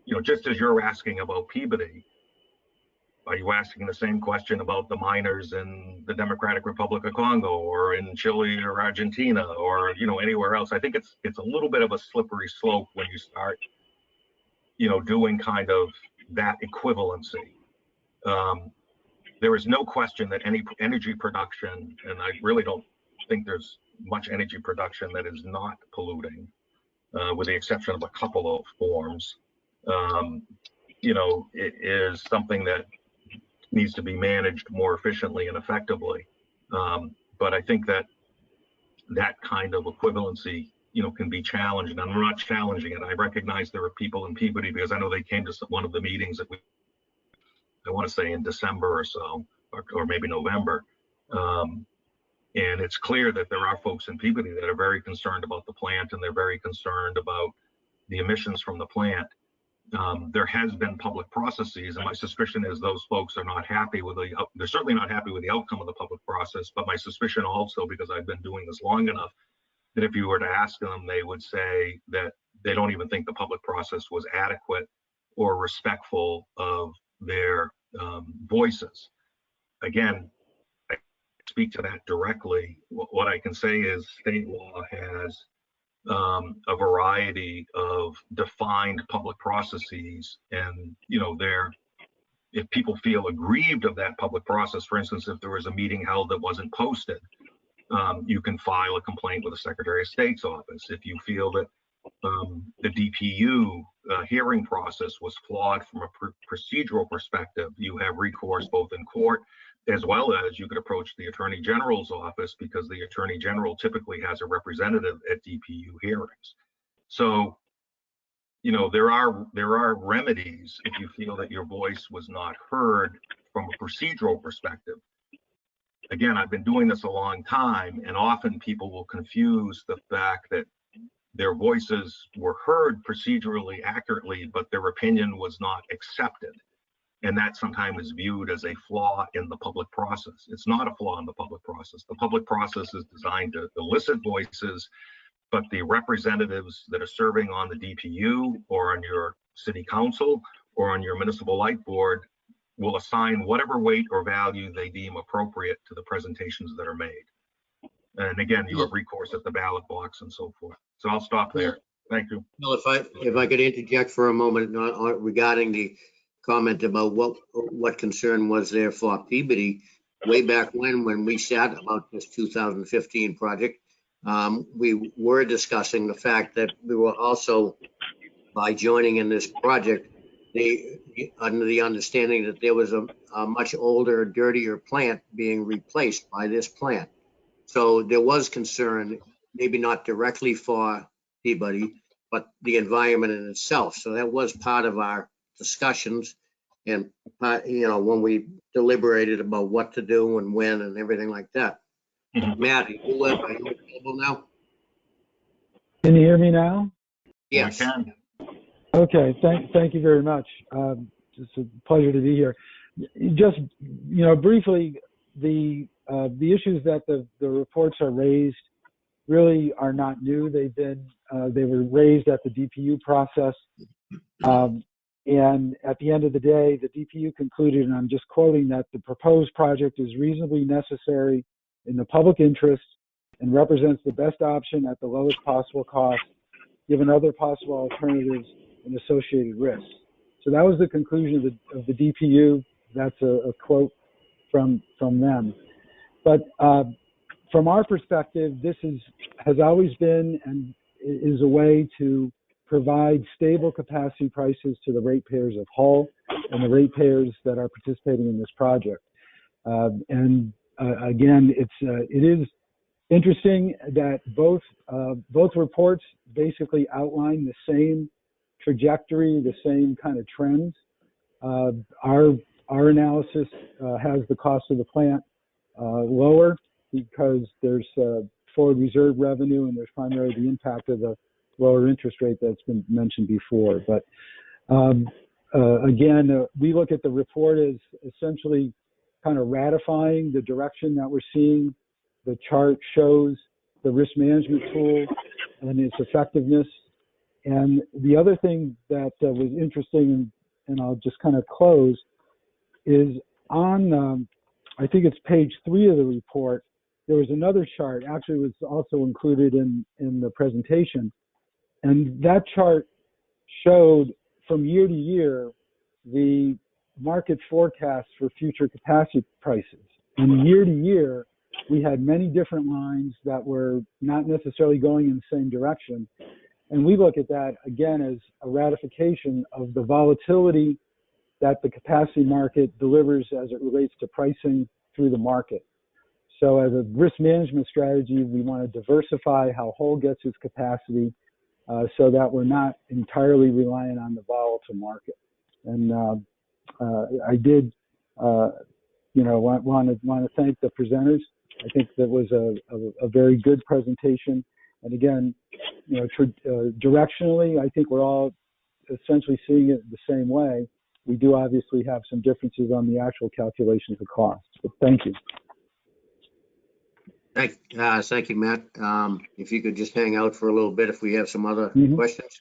you know, just as you're asking about Peabody, are you asking the same question about the miners in the Democratic Republic of Congo or in Chile or Argentina or, you know, anywhere else? I think it's a little bit of a slippery slope when you start, you know, doing kind of that equivalency. There is no question that any energy production, and I really don't think there's much energy production that is not polluting, with the exception of a couple of forms. You know, it is something that needs to be managed more efficiently and effectively. But I think that that kind of equivalency, you know, can be challenged. And I'm not challenging it. I recognize there are people in Peabody, because I know they came to one of the meetings that I want to say in December or so, or maybe November. And it's clear that there are folks in Peabody that are very concerned about the plant, and they're very concerned about the emissions from the plant. There has been public processes, and my suspicion is those folks are not happy with they're certainly not happy with the outcome of the public process. But my suspicion also, because I've been doing this long enough, that if you were to ask them, they would say that they don't even think the public process was adequate or respectful of their voices. Again, I speak to that directly. What I can say is state law has a variety of defined public processes, and you know, if people feel aggrieved of that public process, for instance, if there was a meeting held that wasn't posted, you can file a complaint with the Secretary of State's office. If you feel that the DPU hearing process was flawed from a procedural perspective, you have recourse both in court as well as you could approach the Attorney General's office, because the Attorney General typically has a representative at DPU hearings. So, you know, there are remedies if you feel that your voice was not heard from a procedural perspective. Again, I've been doing this a long time, and often people will confuse the fact that their voices were heard procedurally accurately, but their opinion was not accepted. And that sometimes is viewed as a flaw in the public process. It's not a flaw in the public process. The public process is designed to elicit voices, but the representatives that are serving on the DPU or on your city council or on your municipal light board will assign whatever weight or value they deem appropriate to the presentations that are made. And again, you have recourse at the ballot box and so forth. So I'll stop there. Thank you. Well, if I could interject for a moment regarding the comment about what concern was there for Peabody, way back when we sat about this 2015 project, we were discussing the fact that we were also, by joining in this project, under the understanding that there was a much older, dirtier plant being replaced by this plant. So there was concern, maybe not directly for Peabody, but the environment in itself. So that was part of our discussions, and you know, when we deliberated about what to do and when and everything like that. Matt, are you available now? Can you hear me now? Yes. We can. Okay, thank you very much. It's a pleasure to be here. Just, you know, briefly, the issues that the reports are raised really are not new. They were raised at the DPU process. And at the end of the day, the DPU concluded, and I'm just quoting, that the proposed project is reasonably necessary in the public interest and represents the best option at the lowest possible cost, given other possible alternatives and associated risks. So that was the conclusion of the DPU. That's a quote from them. But from our perspective, this has always been and is a way to provide stable capacity prices to the ratepayers of Hull and the ratepayers that are participating in this project. Again, it is interesting that both reports basically outline the same trajectory, the same kind of trends. Our analysis has the cost of the plant lower because there's forward reserve revenue, and there's primarily the impact of the lower interest rate that's been mentioned before. But again, we look at the report as essentially kind of ratifying the direction that we're seeing. The chart shows the risk management tool and its effectiveness. And the other thing that was interesting, and I'll just kind of close, is on, I think it's page 3 of the report, there was another chart, actually was also included in the presentation. And that chart showed from year to year the market forecasts for future capacity prices. And year to year, we had many different lines that were not necessarily going in the same direction. And we look at that, again, as a ratification of the volatility that the capacity market delivers as it relates to pricing through the market. So as a risk management strategy, we want to diversify how Hull gets its capacity so that we're not entirely reliant on the volatile market. And I did, want to thank the presenters. I think that was a very good presentation. And again, directionally, I think we're all essentially seeing it the same way. We do obviously have some differences on the actual calculations of costs, but thank you. Thank you, Matt. If you could just hang out for a little bit if we have some other questions.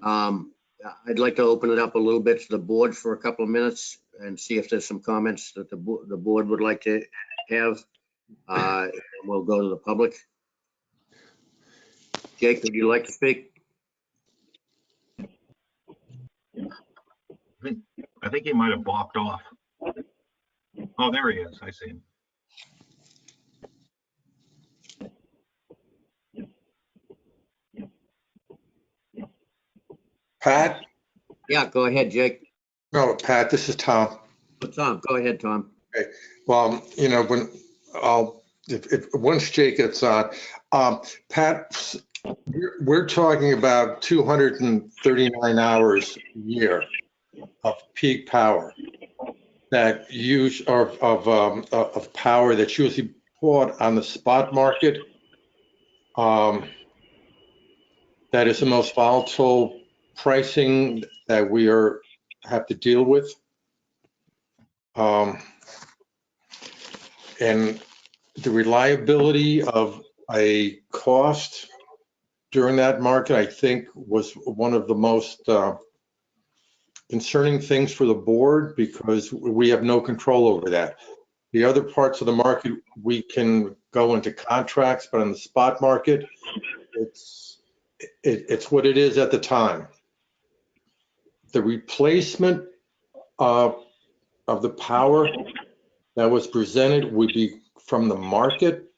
I'd like to open it up a little bit to the board for a couple of minutes and see if there's some comments that the board would like to have. And we'll go to the public. Jake, would you like to speak? I think he might have bopped off. Oh, there he is. I see him. Pat? Yeah, go ahead, Jake. No, Pat, this is Tom. Tom, go ahead, Tom. Well, once Jake gets on, Pat, we're talking about 239 hours a year of peak power that use of power that's usually bought on the spot market. That is the most volatile pricing that we have to deal with. And the reliability of a cost during that market, I think, was one of the most concerning things for the board, because we have no control over that. The other parts of the market, we can go into contracts, but on the spot market, it's what it is at the time. The replacement of the power that was presented would be from the market.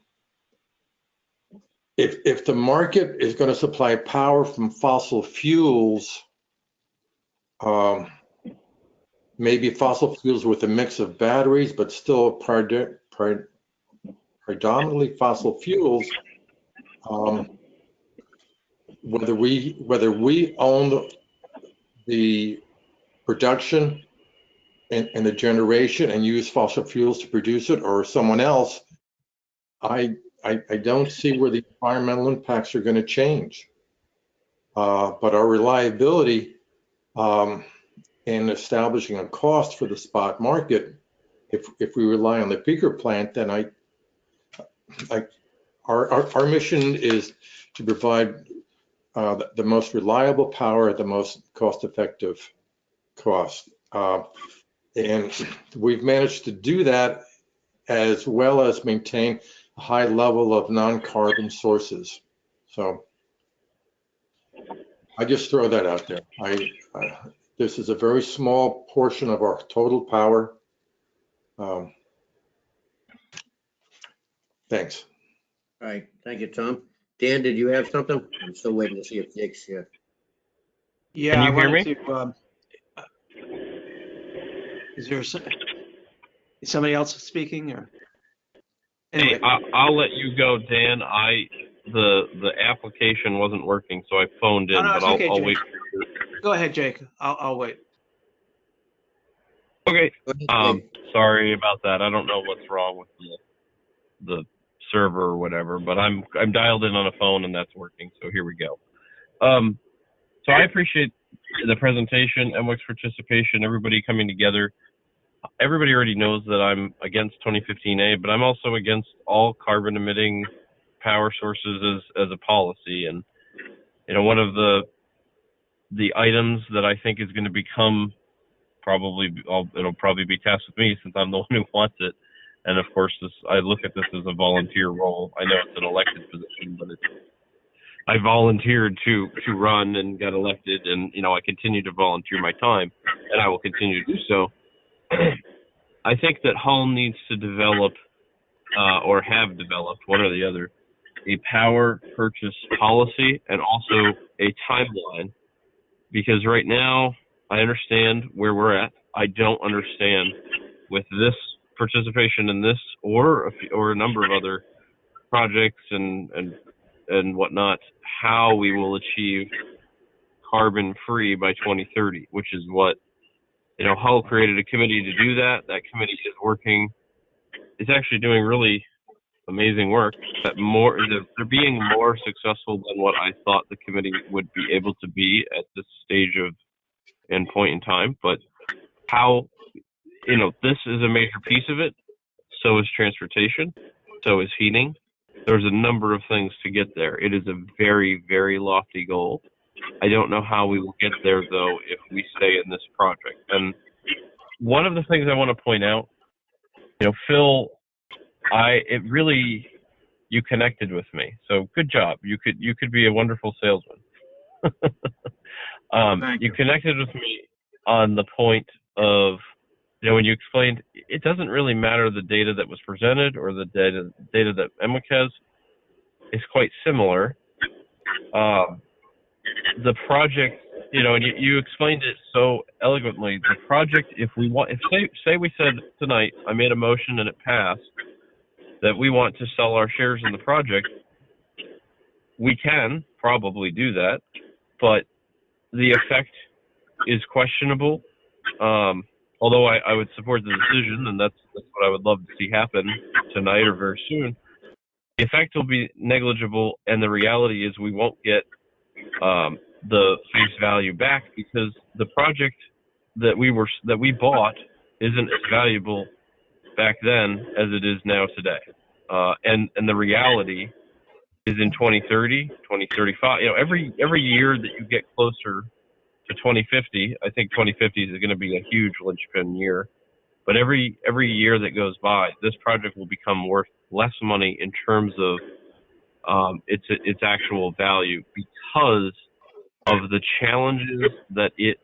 If the market is going to supply power from fossil fuels, maybe fossil fuels with a mix of batteries, but still predominantly fossil fuels, whether we own the production and the generation and use fossil fuels to produce it, or someone else, I don't see where the environmental impacts are going to change. But our reliability in establishing a cost for the spot market, if we rely on the peaker plant, then our mission is to provide the most reliable power at the most cost-effective cost. And we've managed to do that, as well as maintain a high level of non-carbon sources. So I just throw that out there. This is a very small portion of our total power. Thanks. All right, thank you, Tom. Dan, did you have something? I'm still waiting to see if Jake's here. Yeah, Can you hear me? Is somebody else speaking, or? Anyway. Hey, I'll let you go, Dan. The application wasn't working, so I phoned in, Oh, no, but it's okay, I'll Jake. wait. Go ahead, Jake. I'll wait. Okay. Go ahead, Jake. Sorry about that. I don't know what's wrong with the server or whatever, but I'm dialed in on a phone and that's working. So here we go. So I appreciate the presentation, MWEC's participation, everybody coming together. Everybody already knows that I'm against 2015A, but I'm also against all carbon emitting power sources as a policy. And one of the items that I think is going to become it'll probably be tasked with me, since I'm the one who wants it. And of course, I look at this as a volunteer role. I know it's an elected position, but I volunteered to run and got elected, and I continue to volunteer my time, and I will continue to do so. I think that Hull needs to develop, or have developed, one or the other, a power purchase policy and also a timeline. Because right now, I understand where we're at. I don't understand with this participation in this or a number of other projects and whatnot, how we will achieve carbon free by 2030, which is what Hull created a committee to do that. That committee is working. It's actually doing really amazing work. They're being more successful than what I thought the committee would be able to be at this stage and point in time. But how, this is a major piece of it. So is transportation. So is heating. There's a number of things to get there. It is a very, very lofty goal. I don't know how we will get there, though, if we stay in this project. And one of the things I want to point out, Phil, you connected with me. So good job. You could be a wonderful salesman. You connected with me on the point of, when you explained, it doesn't really matter the data that was presented or the data that MWEC has. It's quite similar. The project and you explained it so eloquently. The project, if say we said tonight, I made a motion and it passed, that we want to sell our shares in the project, we can probably do that, but the effect is questionable. Although I would support the decision, and that's what I would love to see happen tonight or very soon, the effect will be negligible, and the reality is we won't get the face value back, because the project that we bought isn't as valuable back then as it is now today. And the reality is in 2030, 2035, every year that you get closer to 2050, I think 2050 is going to be a huge linchpin year. But every year that goes by, this project will become worth less money in terms of its actual value, because of the challenges that it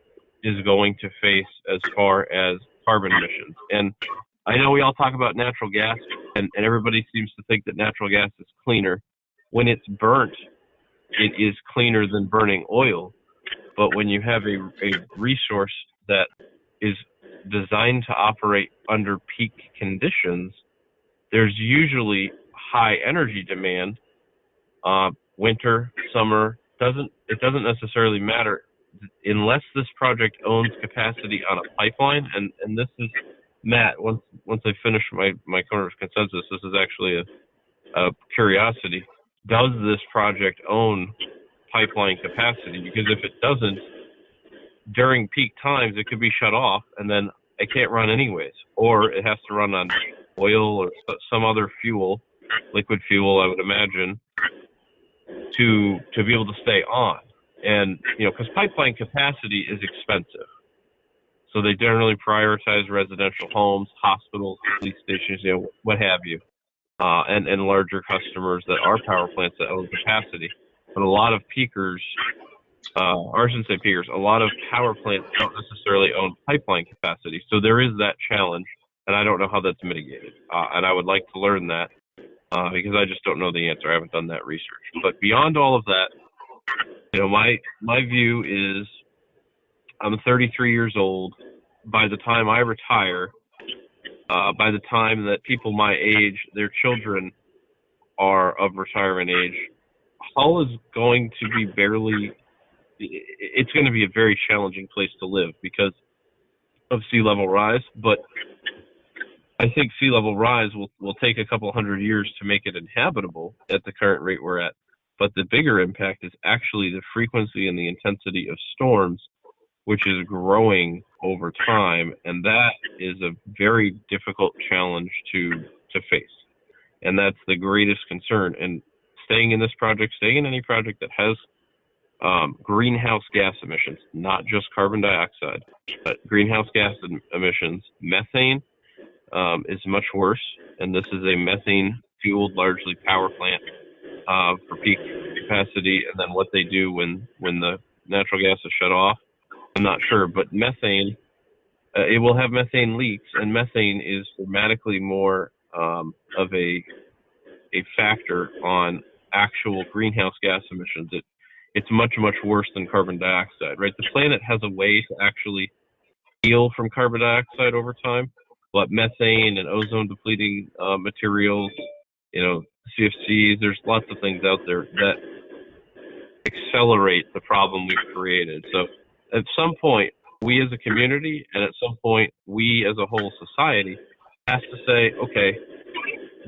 is going to face as far as carbon emissions. And I know we all talk about natural gas, and everybody seems to think that natural gas is cleaner. When it's burnt, it is cleaner than burning oil. But when you have a resource that is designed to operate under peak conditions, there's usually high energy demand. Winter, summer, it doesn't necessarily matter unless this project owns capacity on a pipeline. And this is, Matt, once I finish my corner of consensus, this is actually a curiosity. Does this project own pipeline capacity? Because if it doesn't, during peak times, it could be shut off, and then it can't run anyways. Or it has to run on oil or some other fuel, liquid fuel, I would imagine, to be able to stay on. And, because pipeline capacity is expensive. So they generally prioritize residential homes, hospitals, police stations, what have you, and larger customers that are power plants that own capacity. But a lot of peakers, or I shouldn't say peakers, a lot of power plants don't necessarily own pipeline capacity. So there is that challenge, and I don't know how that's mitigated. And I would like to learn that, because I just don't know the answer. I haven't done that research. But beyond all of that, my view is I'm 33 years old. By the time I retire, by the time that people my age, their children are of retirement age, Hull is going to be it's going to be a very challenging place to live because of sea level rise. But I think sea level rise will take a couple hundred years to make it inhabitable at the current rate we're at. But the bigger impact is actually the frequency and the intensity of storms, which is growing over time. And that is a very difficult challenge to face. And that's the greatest concern. And staying in this project, staying in any project that has greenhouse gas emissions, not just carbon dioxide, but greenhouse gas emissions, methane is much worse. And this is a methane-fueled, largely power plant for peak capacity. And then what they do when the natural gas is shut off, I'm not sure. But methane, it will have methane leaks, and methane is dramatically more of a factor on actual greenhouse gas emissions. It's much, much worse than carbon dioxide, right? The planet has a way to actually heal from carbon dioxide over time, but methane and ozone depleting materials, CFCs, there's lots of things out there that accelerate the problem we've created. So at some point, we as a community, and at some point, we as a whole society has to say, okay,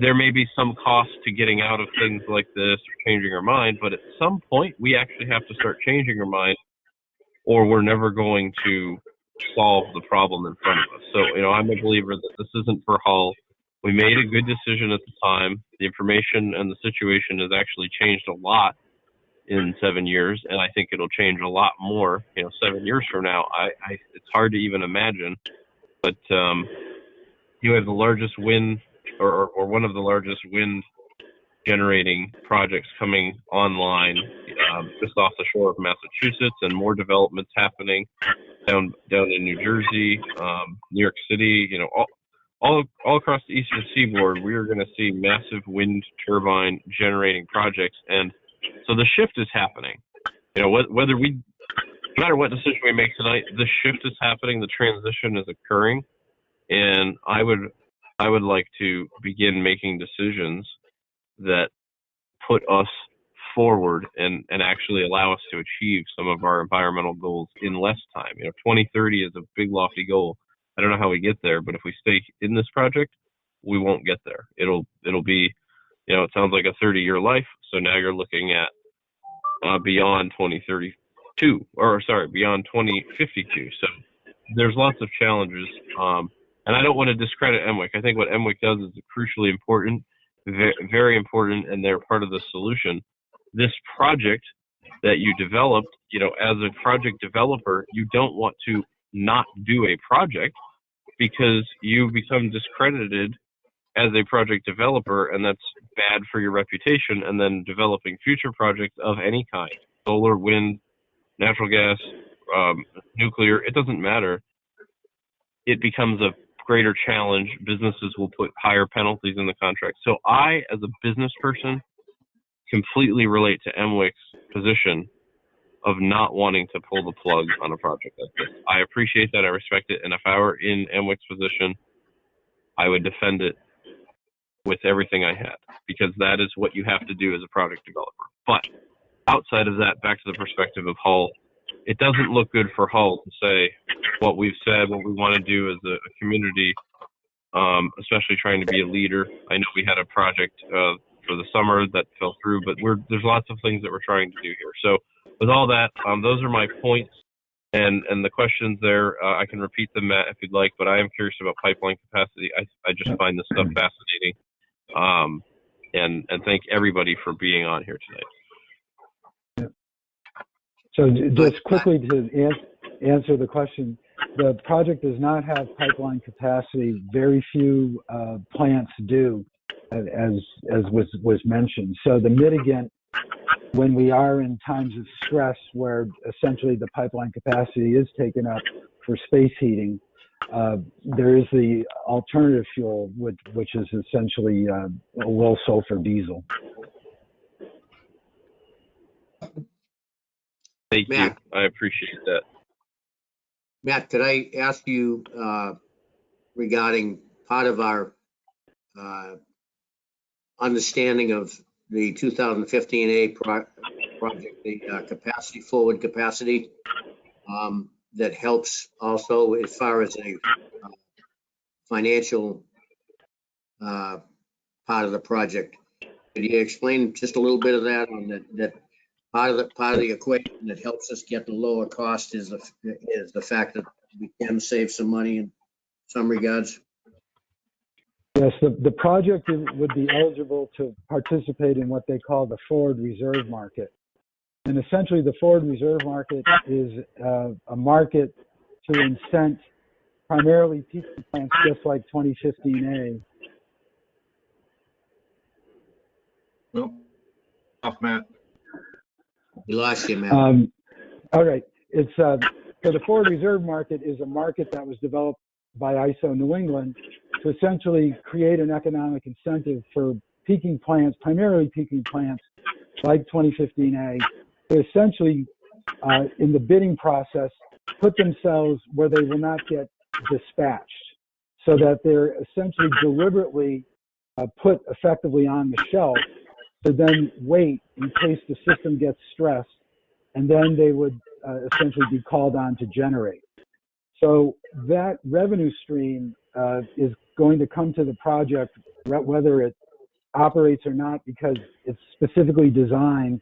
there may be some cost to getting out of things like this or changing our mind, but at some point we actually have to start changing our mind, or we're never going to solve the problem in front of us. So, I'm a believer that this isn't for Hull. We made a good decision at the time. The information and the situation has actually changed a lot in 7 years, and I think it'll change a lot more, 7 years from now. It's hard to even imagine, but you have the largest wind or one of the largest wind generating projects coming online just off the shore of Massachusetts, and more developments happening down in New Jersey, New York City, all across the eastern seaboard. We are going to see massive wind turbine generating projects, and so the shift is happening. Whether we no matter what decision we make tonight, the shift is happening, the transition is occurring, and I would like to begin making decisions that put us forward and actually allow us to achieve some of our environmental goals in less time. 2030 is a big lofty goal. I don't know how we get there, but if we stay in this project, we won't get there. It'll be, it sounds like a 30-year life. So now you're looking at beyond 2032, or sorry, beyond 2052. So there's lots of challenges. And I don't want to discredit MWIC. I think what MWIC does is crucially important, very important, and they're part of the solution. This project that you developed, as a project developer, you don't want to not do a project because you become discredited as a project developer, and that's bad for your reputation. And then developing future projects of any kind, solar, wind, natural gas, nuclear, it doesn't matter. It becomes a greater challenge. Businesses will put higher penalties in the contract. So I, as a business person, completely relate to MWIC's position of not wanting to pull the plug on a project like this. I appreciate that. I respect it. And if I were in MWIC's position, I would defend it with everything I had, because that is what you have to do as a project developer. But outside of that, back to the perspective of Hull, it doesn't look good for Hull to say what we've said, what we want to do as a community, especially trying to be a leader. I know we had a project for the summer that fell through, but there's lots of things that we're trying to do here. So with all that, those are my points, and the questions there, I can repeat them, Matt, if you'd like, but I am curious about pipeline capacity. I just find this stuff fascinating. And thank everybody for being on here tonight. So just quickly to answer the question, the project does not have pipeline capacity. Very few plants do, as was mentioned. So the mitigant, when we are in times of stress where essentially the pipeline capacity is taken up for space heating, there is the alternative fuel, which is essentially a low sulfur diesel. Thank Matt. you. I appreciate that. Matt, could I ask you regarding part of our understanding of the 2015A project, the capacity, forward capacity, that helps also as far as a financial part of the project. Could you explain just a little bit of that on that part of the equation that helps us get the lower cost is the fact that we can save some money in some regards? Yes, the project would be eligible to participate in what they call the forward reserve market. And essentially the forward reserve market is a market to incent primarily peaking plants just like 2015A. Well, off, Matt. We lost you, Matt. All right. It's so the forward reserve market is a market that was developed by ISO New England to essentially create an economic incentive for peaking plants, primarily peaking plants like 2015A, to essentially in the bidding process put themselves where they will not get dispatched, so that they're essentially deliberately put effectively on the shelf to then wait in case the system gets stressed, and then they would essentially be called on to generate. So that revenue stream is going to come to the project whether it operates or not, because it's specifically designed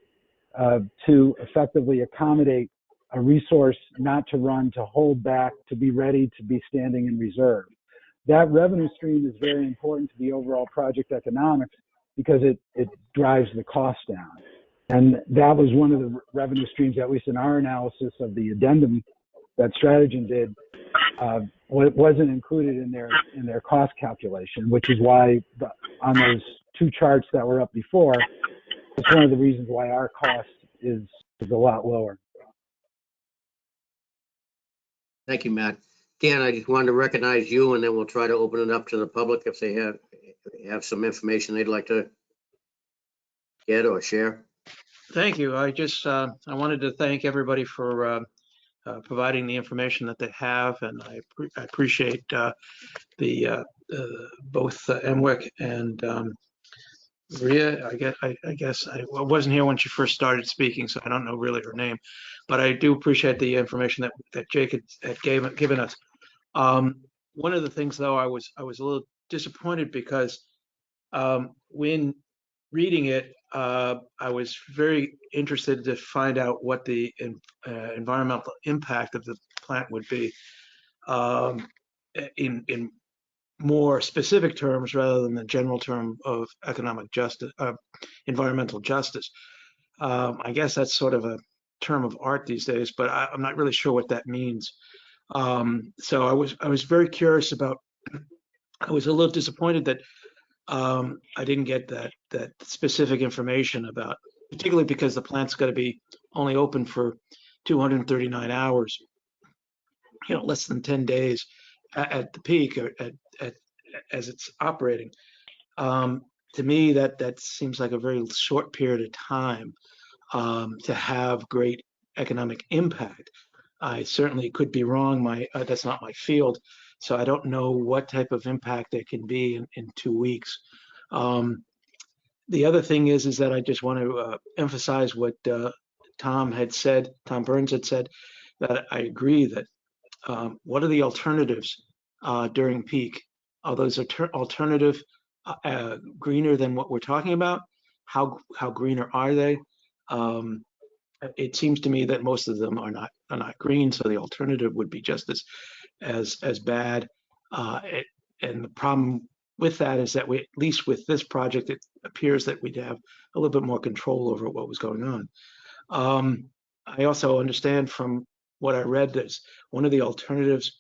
to effectively accommodate a resource not to run, to hold back, to be ready to be standing in reserve. That revenue stream is very important to the overall project economics because it drives the cost down. And that was one of the revenue streams, at least in our analysis of the addendum that Strategen did, wasn't included in their cost calculation, which is why on those two charts that were up before, it's one of the reasons why our cost is a lot lower. Thank you, Matt. Dan, I just wanted to recognize you, and then we'll try to open it up to the public if they have some information they'd like to get or share. Thank you. I wanted to thank everybody for providing the information that they have, and I appreciate the both Emwick and Maria. I guess I wasn't here when she first started speaking, so I don't know really her name, but I do appreciate the information that Jake had given us. One of the things, though, I was a little disappointed because when reading it, I was very interested to find out what the environmental impact of the plant would be in more specific terms rather than the general term of economic justice, environmental justice. I guess that's sort of a term of art these days, but I'm not really sure what that means. So I was very curious about. I was a little disappointed that I didn't get that specific information about, particularly because the plant's got to be only open for 239 hours, less than 10 days at the peak or as it's operating. To me, that seems like a very short period of time to have great economic impact. I certainly could be wrong. That's not my field, so I don't know what type of impact there can be in 2 weeks. The other thing is that I just want to emphasize what Tom Burns had said, that I agree that what are the alternatives during peak? Are those alternative greener than what we're talking about? How greener are they? It seems to me that most of them are not green, so the alternative would be just as bad. And the problem with that is that at least with this project, it appears that we'd have a little bit more control over what was going on. I also understand from what I read that one of the alternatives,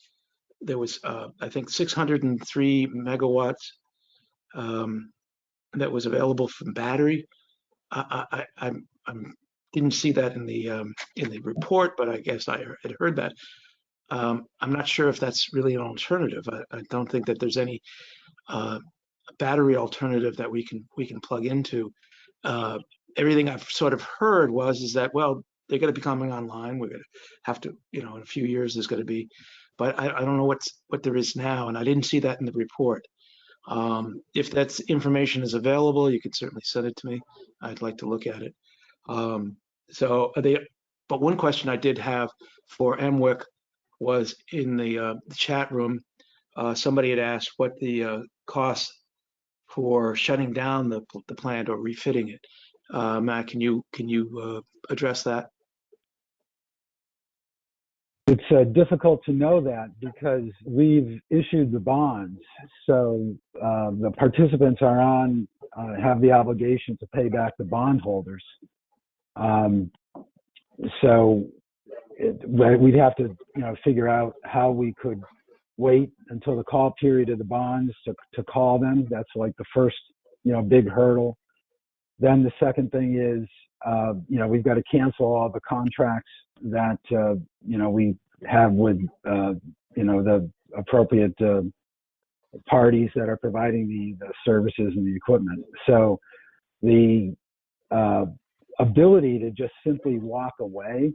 there was I think 603 megawatts that was available from battery. I didn't see that in the report, but I guess I had heard that. I'm not sure if that's really an alternative. I don't think that there's any battery alternative that we can plug into. Everything I've sort of heard is that, well, they're going to be coming online. We're going to have to, in a few years there's going to be, but I don't know what there is now, and I didn't see that in the report. If that information is available, you can certainly send it to me. I'd like to look at it. But one question I did have for Emwick was in the chat room. Somebody had asked what the cost for shutting down the plant or refitting it. Matt, can you address that? It's difficult to know that because we've issued the bonds. So the participants have the obligation to pay back the bondholders. So we'd have to, figure out how we could wait until the call period of the bonds to call them. That's like the first, big hurdle. Then the second thing is, we've got to cancel all the contracts that, we have with, the appropriate parties that are providing the services and the equipment. So the ability to just simply walk away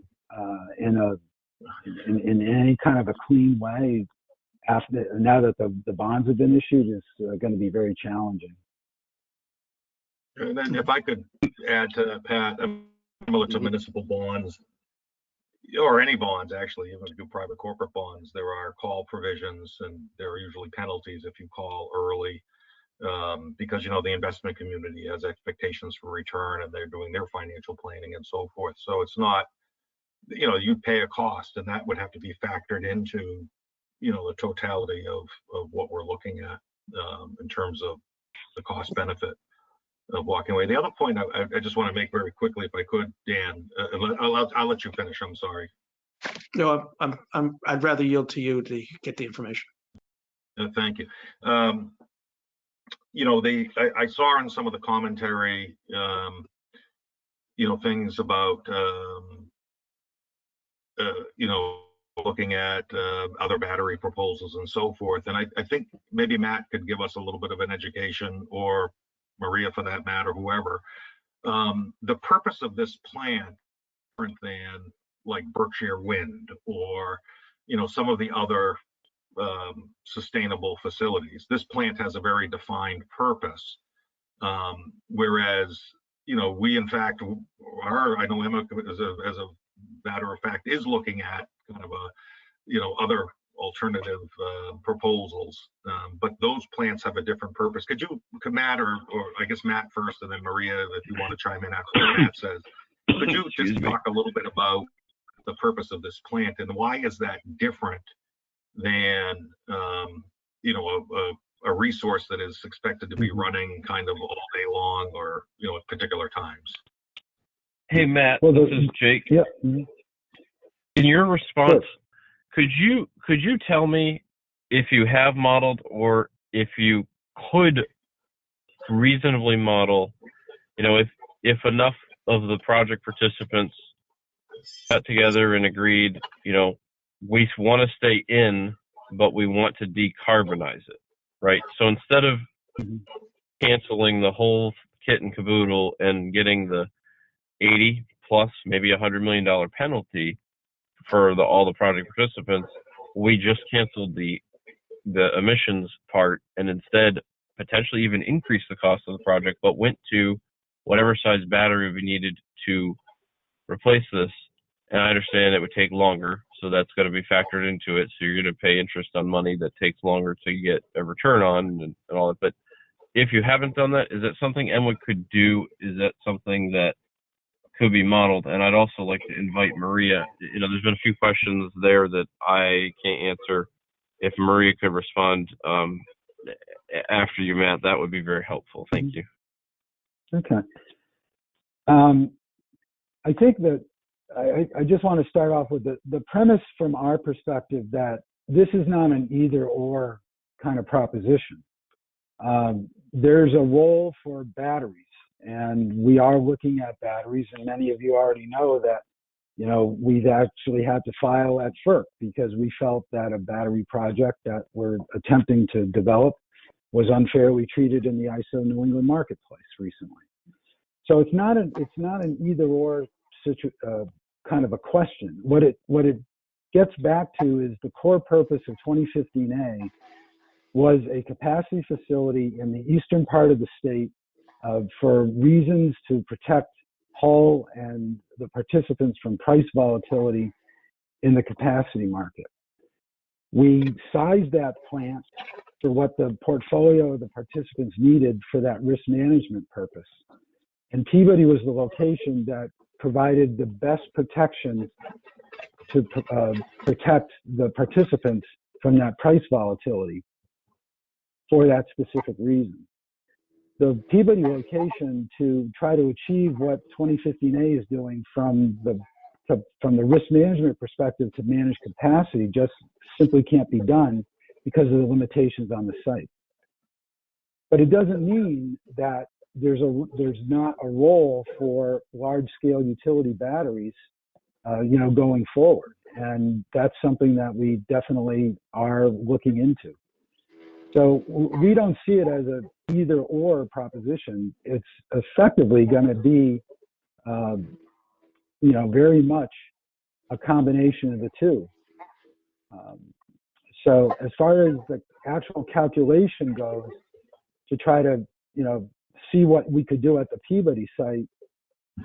in any kind of a clean way now that the bonds have been issued is going to be very challenging. And then if I could add to that, Pat, similar to municipal bonds, or any bonds actually, even if you do private corporate bonds, there are call provisions and there are usually penalties if you call early, because the investment community has expectations for return and they're doing their financial planning and so forth. So it's not, you pay a cost, and that would have to be factored into the totality of what we're looking at in terms of the cost benefit of walking away. The other point I just want to make very quickly, if I could, Dan, I'll let you finish. I'm sorry. No, I'd rather yield to you to get the information. Thank you. I saw in some of the commentary, things about, looking at other battery proposals and so forth. And I think maybe Matt could give us a little bit of an education, or Maria for that matter, whoever. The purpose of this plan, different than like Berkshire Wind or, you know, some of the other sustainable facilities. This plant has a very defined purpose. Whereas, you know, we in fact are, I know Emma as a matter of fact is looking at kind of a, you know, other alternative proposals, but those plants have a different purpose. Could Matt, or I guess Matt first and then Maria, if you want to chime in after what Matt says, could you just talk a little bit about the purpose of this plant and why is that different than, you know, a resource that is expected to be running kind of all day long or, you know, at particular times? Hey, Matt, Well, this is Jake. Yeah. In your response, could you tell me if you have modeled or if you could reasonably model, you know, if enough of the project participants got together and agreed, you know, we want to stay in, but we want to decarbonize it, right? So instead of canceling the whole kit and caboodle and getting the 80 plus maybe $100 million penalty for all the project participants, we just canceled the emissions part and instead potentially even increased the cost of the project, but went to whatever size battery we needed to replace this. And I understand it would take longer, so that's going to be factored into it. So you're going to pay interest on money that takes longer to get a return on and all that. But if you haven't done that, is that something Emma could do? Is that something that could be modeled? And I'd also like to invite Maria. You know, there's been a few questions there that I can't answer. If Maria could respond after you, Matt, that would be very helpful. Thank you. Okay. I think that I just want to start off with the premise from our perspective that this is not an either or kind of proposition. There's a role for batteries, and we are looking at batteries, and many of you already know that, you know, we've actually had to file at FERC because we felt that a battery project that we're attempting to develop was unfairly treated in the ISO New England marketplace recently. So it's not an either or kind of a question. What it gets back to is the core purpose of 2015A was a capacity facility in the eastern part of the state for reasons to protect Hull and the participants from price volatility in the capacity market. We sized that plant for what the portfolio of the participants needed for that risk management purpose. And Peabody was the location that provided the best protection to protect the participants from that price volatility for that specific reason. The Peabody location, to try to achieve what 2015A is doing from the risk management perspective to manage capacity, just simply can't be done because of the limitations on the site. But it doesn't mean that there's not a role for large-scale utility batteries, you know, going forward, and that's something that we definitely are looking into. So we don't see it as a either or proposition. It's effectively going to be, you know, very much a combination of the two. So as far as the actual calculation goes, to try to, you know, see what we could do at the Peabody site,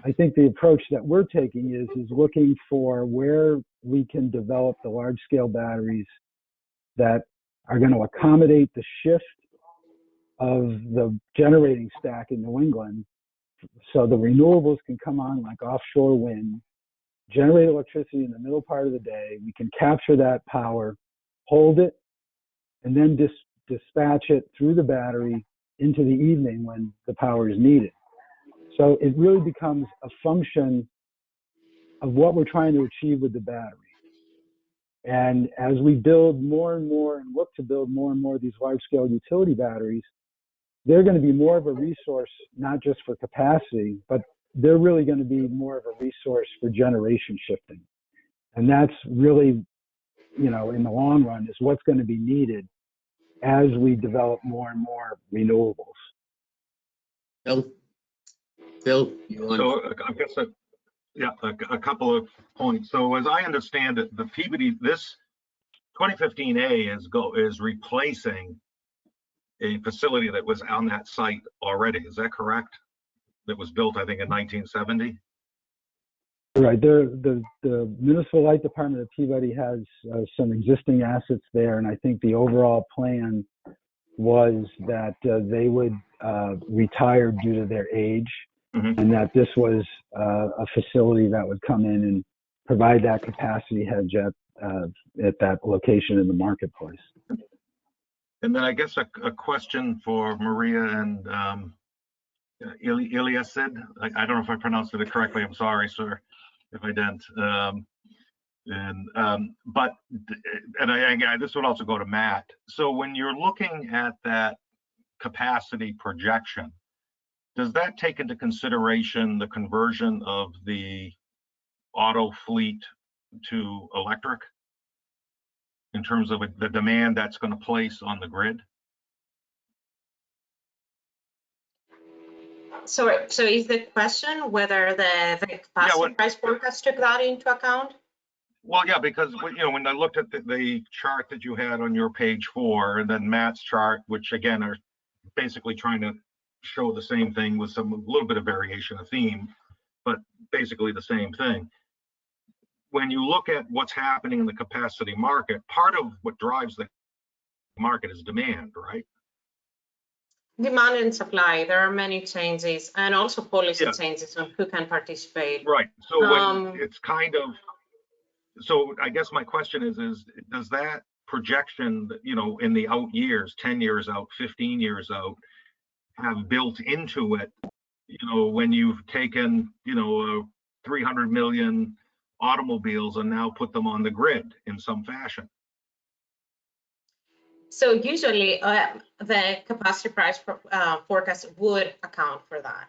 I think the approach that we're taking is looking for where we can develop the large scale batteries that are going to accommodate the shift of the generating stack in New England. So the renewables can come on like offshore wind, generate electricity in the middle part of the day. We can capture that power, hold it, and then dispatch it through the battery into the evening when the power is needed. So it really becomes a function of what we're trying to achieve with the battery. And as we build more and more and look to build more and more of these large-scale utility batteries, they're going to be more of a resource, not just for capacity, but they're really going to be more of a resource for generation shifting. And that's really, you know, in the long run, is what's going to be needed as we develop more and more renewables. Phil, you want? So I guess Yeah, a couple of points. So as I understand it, the Peabody, this 2015A is replacing a facility that was on that site already. Is that correct? That was built, I think, in 1970. Right. The Municipal Light Department of Peabody has some existing assets there, and I think the overall plan was that they would retire due to their age, and that this was a facility that would come in and provide that capacity hedge at that location in the marketplace. And then I guess a question for Maria and Iliasid. I don't know if I pronounced it correctly. I'm sorry, sir, if I didn't. This would also go to Matt. So when you're looking at that capacity projection, does that take into consideration the conversion of the auto fleet to electric in terms of the demand that's going to place on the grid? So is the question whether the capacity price forecast took that into account? Well, yeah, because when I looked at the chart that you had on your page 4, and then Matt's chart, which again are basically trying to show the same thing with a little bit of variation of theme, but basically the same thing. When you look at what's happening in the capacity market, part of what drives the market is demand, right? Demand and supply. There are many changes, and also policy changes on who can participate. Right. So it's kind of. So I guess my question is does that projection, in the out years, 10 years out, 15 years out, have built into it, when you've taken, 300 million automobiles and now put them on the grid in some fashion? So usually the capacity price forecast would account for that.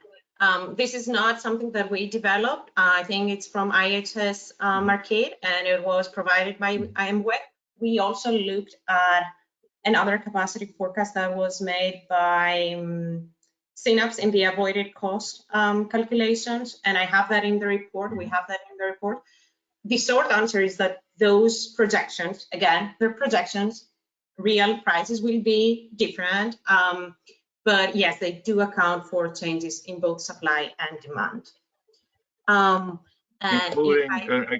This is not something that we developed. I think it's from IHS Markit, and it was provided by IMWEC. We also looked at another capacity forecast that was made by Synapse in the avoided cost calculations, and I have that in the report. We have that in the report. The short answer is that those projections, again, they're projections, real prices will be different. But yes, they do account for changes in both supply and demand. Including, I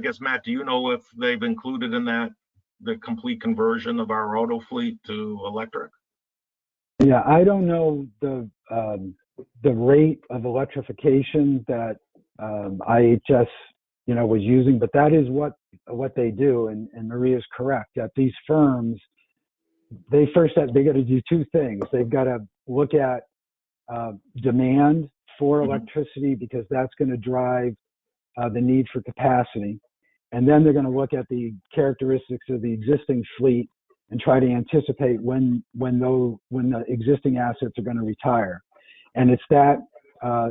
guess, Matt, do you know if they've included in that the complete conversion of our auto fleet to electric? Yeah, I don't know the rate of electrification that IHS was using, but that is what they do. And Maria's correct that these firms, they got to do two things. They've got to look at demand for electricity, because that's going to drive the need for capacity. And then they're going to look at the characteristics of the existing fleet and try to anticipate when the existing assets are going to retire. And it's that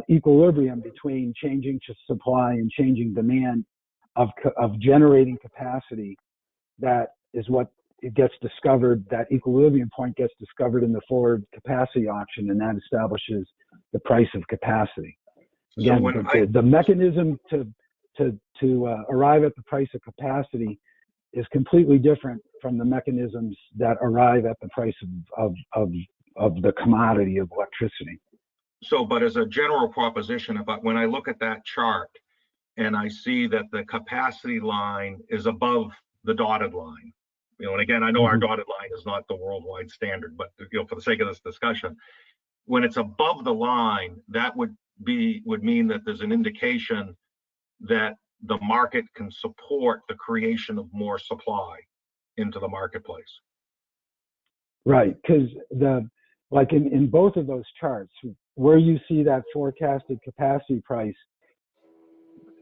equilibrium between changing supply and changing demand of generating capacity that is what it gets discovered. That equilibrium point gets discovered in the forward capacity auction, and that establishes the price of capacity. Again, the mechanism to arrive at the price of capacity is completely different from the mechanisms that arrive at the price of the commodity of electricity. So, but as a general proposition, when I look at that chart and I see that the capacity line is above the dotted line, and again, I know our dotted line is not the worldwide standard, but for the sake of this discussion, when it's above the line, that would mean that there's an indication that the market can support the creation of more supply into the marketplace. Right, because like in both of those charts, where you see that forecasted capacity price,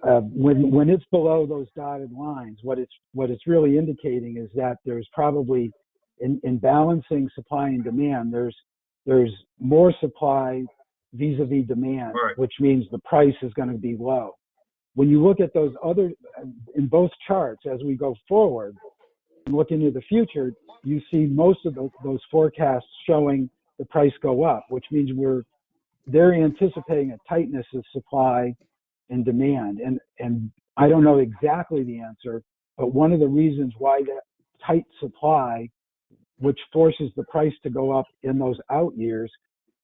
when it's below those dotted lines, what it's really indicating is that there's probably in balancing supply and demand, there's more supply vis-a-vis demand, right, which means the price is going to be low. When you look at those in both charts, as we go forward and look into the future, you see most of those forecasts showing the price go up, which means they're anticipating a tightness of supply in demand. And I don't know exactly the answer, but one of the reasons why that tight supply, which forces the price to go up in those out years,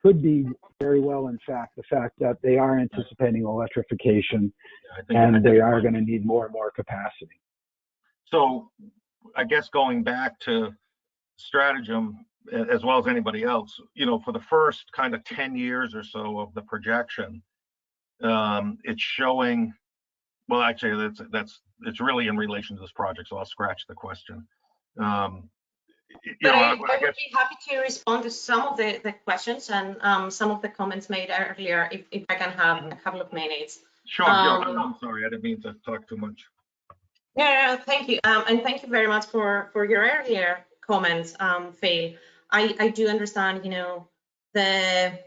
could be very well, in fact, the fact that they are anticipating electrification and they are going to need more and more capacity. So I guess going back to Stratagem, as well as anybody else, you know, for the first kind of 10 years or so of the projection, it's showing, well, actually, it's really in relation to this project, so I'll scratch the question. I would be happy to respond to some of the questions and some of the comments made earlier, if I can have a couple of minutes. Sure, I'm sorry, I didn't mean to talk too much. No, thank you. And thank you very much for your earlier comments, Phil. I do understand, you know, the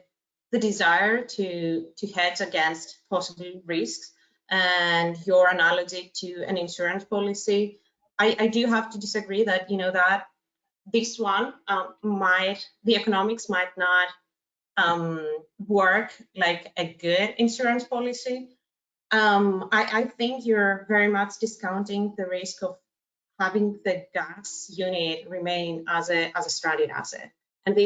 desire to hedge against possible risks and your analogy to an insurance policy. I do have to disagree that, you know, that this one the economics might not work like a good insurance policy. I think you're very much discounting the risk of having the gas unit remain as a stranded asset, and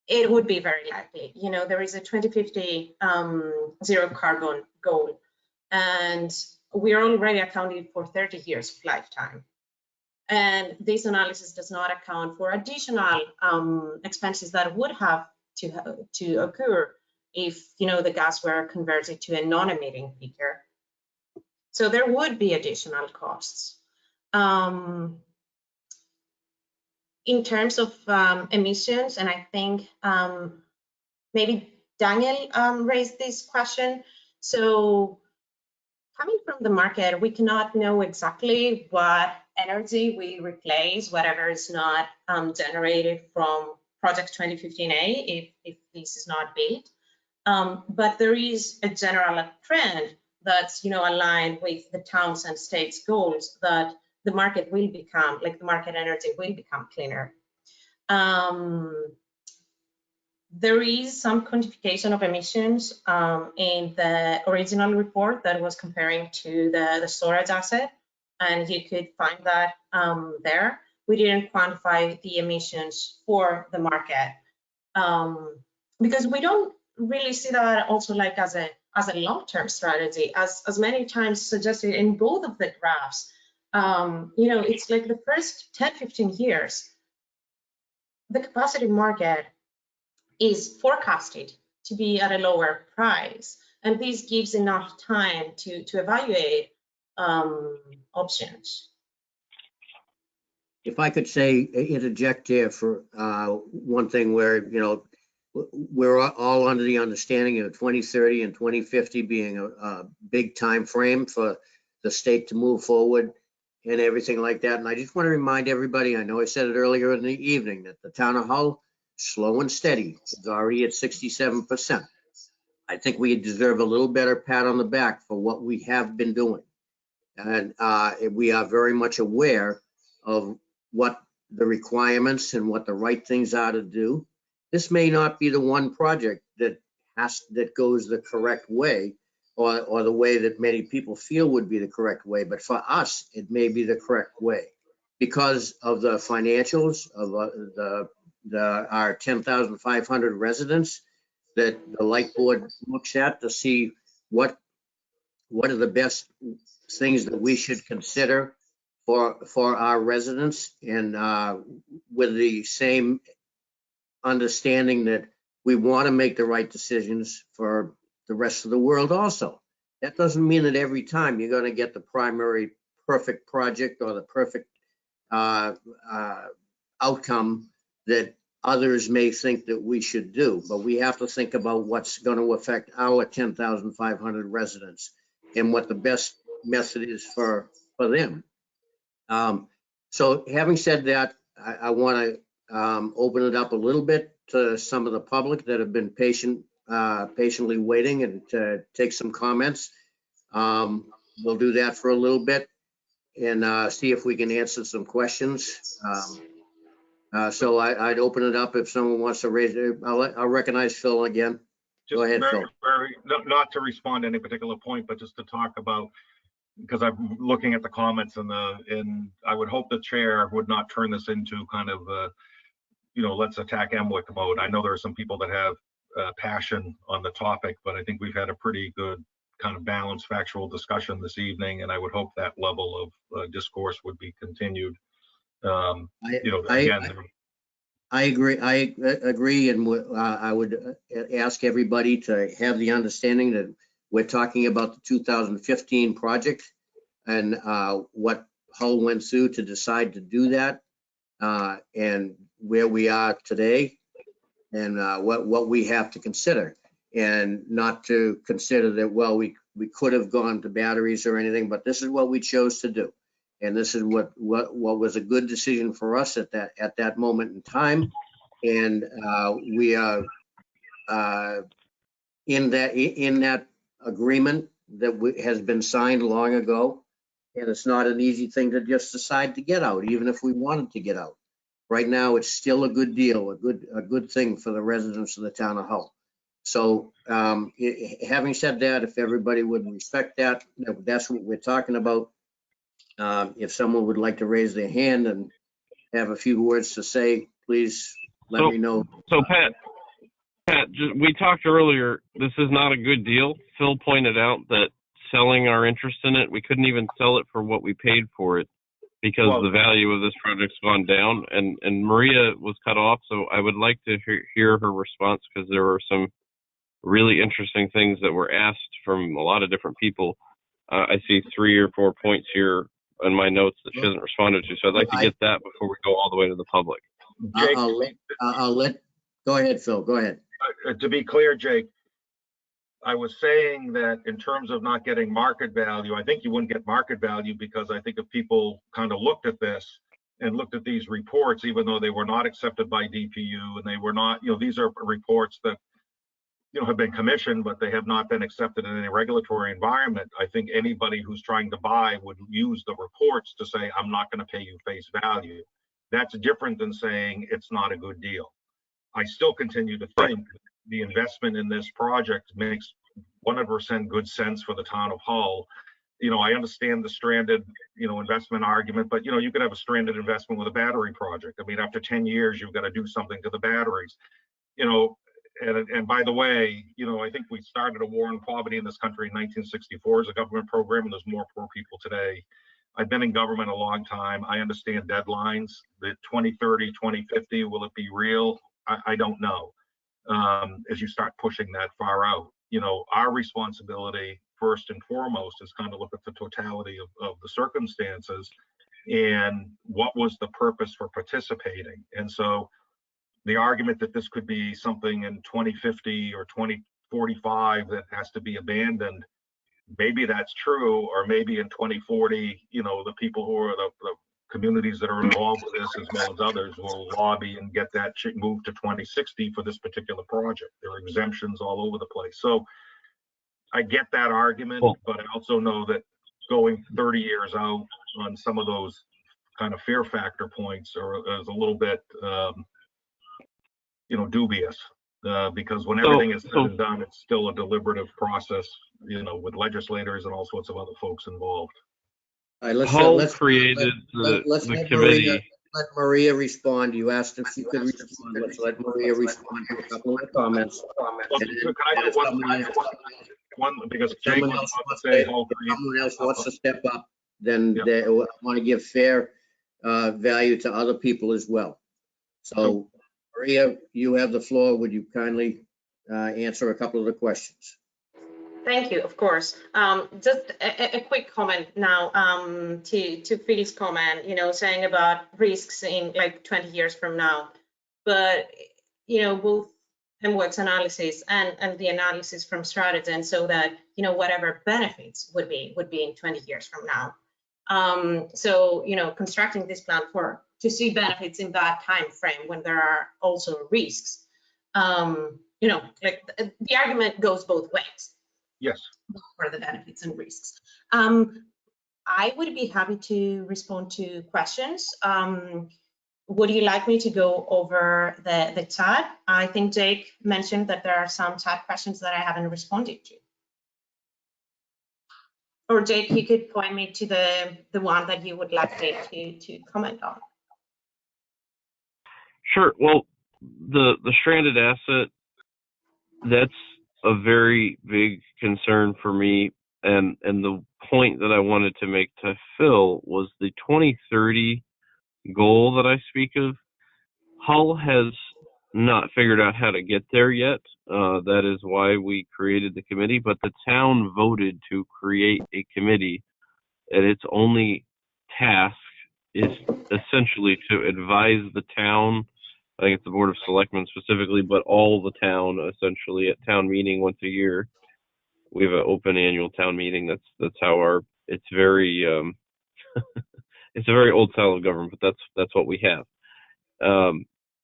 it would be very likely. You know, there is a 2050 zero carbon goal, and we're already accounting for 30 years of lifetime. And this analysis does not account for additional expenses that would have to occur if, you know, the gas were converted to a non-emitting peaker. So there would be additional costs. In terms of emissions, and I think maybe Daniel raised this question. So coming from the market, we cannot know exactly what energy we replace, whatever is not generated from Project 2015A, if this is not built. But there is a general trend that's, you know, aligned with the towns and states' goals that the market will become, like the market energy will become cleaner. There is some quantification of emissions in the original report that was comparing to the storage asset, and you could find that there. We didn't quantify the emissions for the market because we don't really see that also like as a long-term strategy, as many times suggested in both of the graphs. You know, it's like the first 10-15 years, the capacity market is forecasted to be at a lower price, and this gives enough time to evaluate options. If I could say, interject here for one thing where, you know, we're all under the understanding of 2030 and 2050 being a big time frame for the state to move forward and everything like that. And I just want to remind everybody, I know I said it earlier in the evening, that the town of Hull, slow and steady, is already at 67%. I think we deserve a little better pat on the back for what we have been doing. And we are very much aware of what the requirements and what the right things are to do. This may not be the one project that goes the correct way, or the way that many people feel would be the correct way, but for us, it may be the correct way because of the financials of our 10,500 residents that the Light Board looks at to see what are the best things that we should consider for our residents, and with the same understanding that we want to make the right decisions for the rest of the world also. That doesn't mean that every time you're going to get the primary perfect project or the perfect outcome that others may think that we should do, but we have to think about what's going to affect our 10,500 residents and what the best method is for them. So having said that, I want to open it up a little bit to some of the public that have been patiently waiting and to take some comments. We'll do that for a little bit and see if we can answer some questions. So I'd open it up if someone wants to raise it. I'll recognize Phil again. Go ahead, Phil. Not to respond to any particular point, but just to talk about, because I'm looking at the comments and I would hope the chair would not turn this into kind of let's attack Emwick mode. I know there are some people that have passion on the topic, but I think we've had a pretty good kind of balanced factual discussion this evening, and I would hope that level of discourse would be continued. I agree. I agree, and I would ask everybody to have the understanding that we're talking about the 2015 project and what Hull went through to decide to do that, and where we are today, and what we have to consider, and not to consider that, well, we could have gone to batteries or anything, but this is what we chose to do. And this is what was a good decision for us at that moment in time. And we are in that agreement that has been signed long ago. And it's not an easy thing to just decide to get out, even if we wanted to get out. Right now, it's still a good deal, a good thing for the residents of the town of Hull. So having said that, if everybody would respect that, that's what we're talking about. If someone would like to raise their hand and have a few words to say, please let me know. So Pat, we talked earlier, this is not a good deal. Phil pointed out that selling our interest in it, we couldn't even sell it for what we paid for it because the value of this project's gone down, and Maria was cut off. So I would like to hear her response, because there were some really interesting things that were asked from a lot of different people. I see 3 or 4 points here in my notes that she hasn't responded to. So I'd like to get that before we go all the way to the public. Jake, go ahead, Phil, go ahead. To be clear, Jake, I was saying that in terms of not getting market value, I think you wouldn't get market value, because I think if people kind of looked at this and looked at these reports, even though they were not accepted by DPU and they were not, these are reports that have been commissioned, but they have not been accepted in any regulatory environment. I think anybody who's trying to buy would use the reports to say, I'm not going to pay you face value. That's different than saying it's not a good deal. I still continue to think the investment in this project makes 100% good sense for the town of Hull. I understand the stranded, investment argument, but you could have a stranded investment with a battery project. I mean, after 10 years, you've got to do something to the batteries, And by the way, I think we started a war on poverty in this country in 1964 as a government program, and there's more poor people today. I've been in government a long time. I understand deadlines. The 2030, 2050, will it be real? I don't know. As you start pushing that far out, our responsibility first and foremost is kind of look at the totality of the circumstances and what was the purpose for participating. And so the argument that this could be something in 2050 or 2045 that has to be abandoned, maybe that's true, or maybe in 2040, the people who are the communities that are involved with this, as well as others, will lobby and get that moved to 2060 for this particular project. There are exemptions all over the place. So I get that argument, but I also know that going 30 years out on some of those kind of fear factor points is a little bit dubious, because when everything is said and done, it's still a deliberative process, with legislators and all sorts of other folks involved. All right, let's created the committee. Let Maria respond. You asked if she could respond. Let's let Maria respond to a couple of the comments. Can I do one? Because Jake was about to say, someone else wants to step up, then they want to give fair value to other people as well. So Maria, you have the floor. Would you kindly answer a couple of the questions? Thank you, of course. Just a quick comment now to Phil's comment, saying about risks in like 20 years from now. But, both Emwick's analysis and the analysis from Strategy, so that, whatever benefits would be in 20 years from now. So, constructing this plan to see benefits in that time frame when there are also risks, like the argument goes both ways. Yes. For the benefits and risks. I would be happy to respond to questions. would you like me to go over the chat? I think Jake mentioned that there are some chat questions that I haven't responded to. Or Jake, you could point me to the one that you would like me to comment on. Sure. Well, the stranded asset, that's a very big concern for me. And the point that I wanted to make to Phil was the 2030 goal that I speak of. Hull has not figured out how to get there yet. That is why we created the committee, but the town voted to create a committee, and its only task is essentially to advise the town, I think it's the Board of Selectmen specifically, but all the town essentially at town meeting once a year. We have an open annual town meeting. That's how it's very, it's a very old style of government, but that's what we have.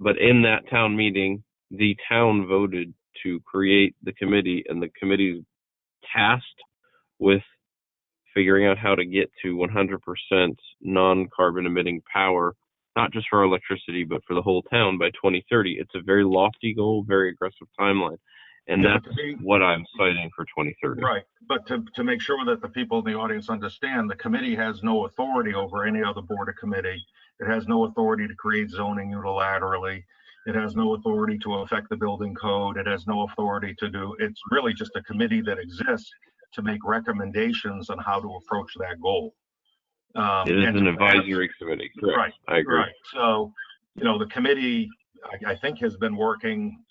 But in that town meeting, the town voted to create the committee, and the committee is tasked with figuring out how to get to 100% non-carbon emitting power, not just for our electricity, but for the whole town by 2030. It's a very lofty goal, very aggressive timeline. And that's what I'm citing for 2030. Right, but to make sure that the people in the audience understand, the committee has no authority over any other board or committee. It has no authority to create zoning unilaterally. It has no authority to affect the building code. It has no authority to do, it's really just a committee that exists to make recommendations on how to approach that goal. It is an advisory committee, correct? Right, I agree. Right, so, the committee, I think, has been working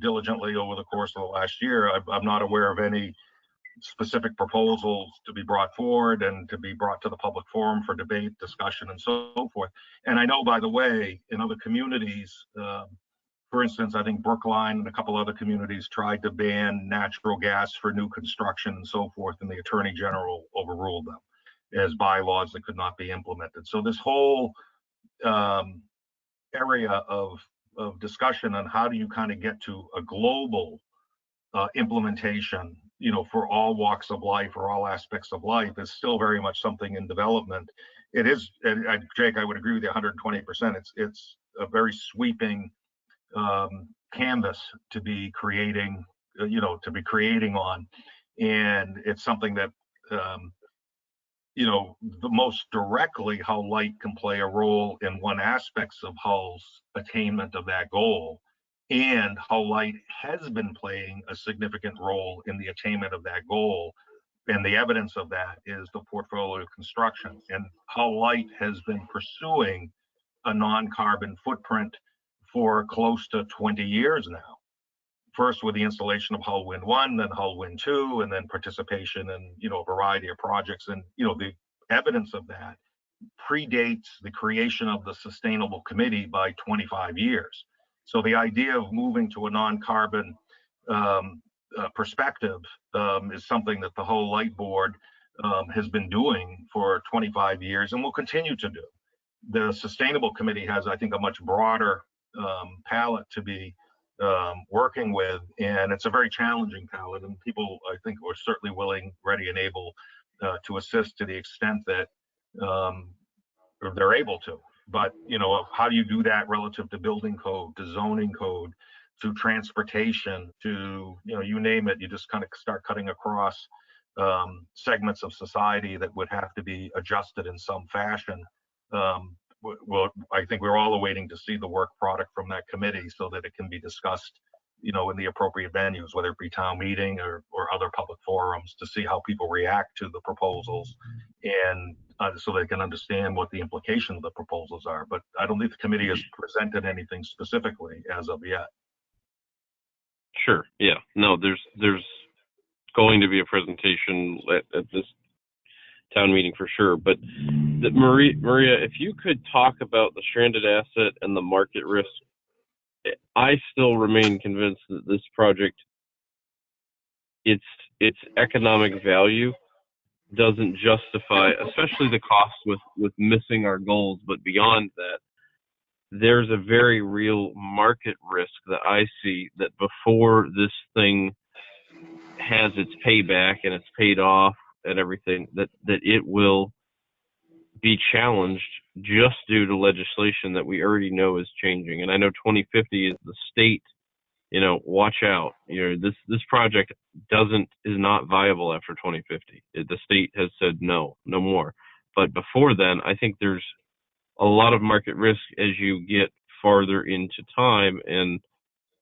diligently over the course of the last year. I'm not aware of any specific proposals to be brought forward and to be brought to the public forum for debate, discussion, and so forth. And I know, by the way, in other communities, for instance, I think Brookline and a couple other communities tried to ban natural gas for new construction and so forth, and the Attorney General overruled them as bylaws that could not be implemented. So this whole area of discussion on how do you kind of get to a global implementation, for all walks of life or all aspects of life is still very much something in development. It is, and Jake, I would agree with you 120%. It's a very sweeping canvas to be creating, on, and it's something that the most directly how light can play a role in one aspects of Hull's attainment of that goal, and how light has been playing a significant role in the attainment of that goal. And the evidence of that is the portfolio construction, and how light has been pursuing a non-carbon footprint for close to 20 years now. First with the installation of Hull Wind 1, then Hull Wind 2, and then participation in, a variety of projects. And, the evidence of that predates the creation of the Sustainable Committee by 25 years. So the idea of moving to a non-carbon perspective is something that the Hull Light Board has been doing for 25 years and will continue to do. The Sustainable Committee has, I think, a much broader palette to be working with, and it's a very challenging palette, and people, I think, are certainly willing, ready, and able to assist to the extent that they're able to. But how do you do that relative to building code, to zoning code, to transportation, to you name it? You just kind of start cutting across segments of society that would have to be adjusted in some fashion. Well, I think we're all awaiting to see the work product from that committee so that it can be discussed, in the appropriate venues, whether it be town meeting or other public forums, to see how people react to the proposals, and so they can understand what the implications of the proposals are. But I don't think the committee has presented anything specifically as of yet. Sure. Yeah. No, there's going to be a presentation at this town meeting for sure. But Maria, if you could talk about the stranded asset and the market risk, I still remain convinced that this project, its economic value doesn't justify, especially the cost with missing our goals. But beyond that, there's a very real market risk that I see that before this thing has its payback and it's paid off and everything, that it will be challenged just due to legislation that we already know is changing. And I know 2050 is the state, watch out. This project is not viable after 2050. The state has said no more. But before then, I think there's a lot of market risk as you get farther into time, and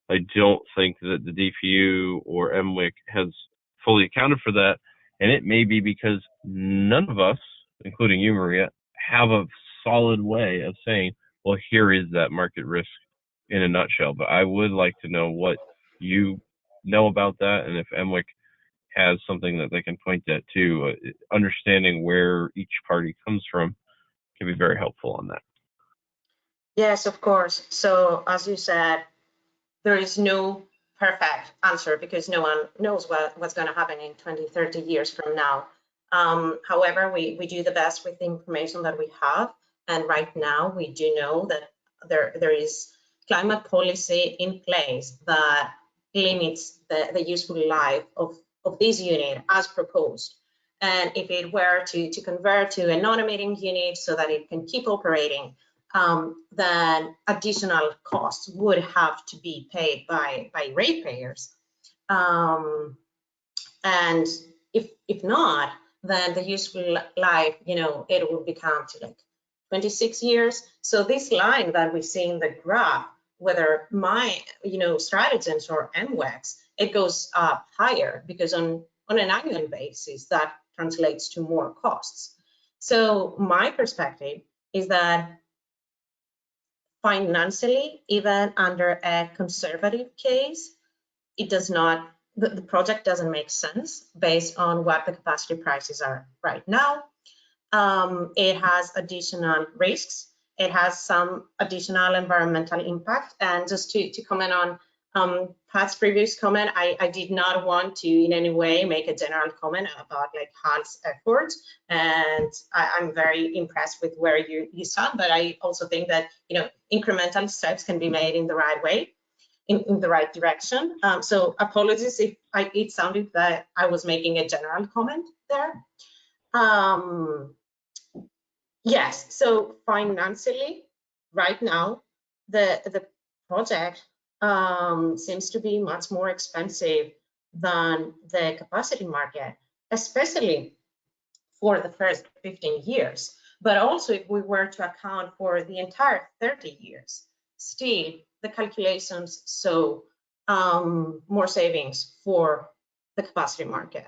I don't think that the DPU or MWIC has fully accounted for that. And it may be because none of us, including you, Maria, have a solid way of saying, well, here is that market risk in a nutshell. But I would like to know what you know about that, and if MWIC has something that they can point that to. Understanding where each party comes from can be very helpful on that. Yes, of course. So as you said, there is no perfect answer because no one knows what's going to happen in 20, 30 years from now. However, we do the best with the information that we have. And right now, we do know that there is climate policy in place that limits the useful life of this unit as proposed. And if it were to convert to a non-emitting unit so that it can keep operating, then additional costs would have to be paid by ratepayers. And if not, then the useful life, it would become to like 26 years. So this line that we see in the graph, whether my, Strategens or MWEX, it goes up higher because on an annual basis, that translates to more costs. So my perspective is that financially, even under a conservative case, it does not, the project doesn't make sense based on what the capacity prices are right now. It has additional risks. It has some additional environmental impact. And just to comment on Pat's previous comment, I did not want to in any way make a general comment about like HAL's efforts, and I'm very impressed with where you stand. But I also think that incremental steps can be made in the right way, in the right direction. So apologies if it sounded that I was making a general comment there. Yes. So financially, right now, the project seems to be much more expensive than the capacity market, especially for the first 15 years. But also, if we were to account for the entire 30 years, still the calculations show more savings for the capacity market.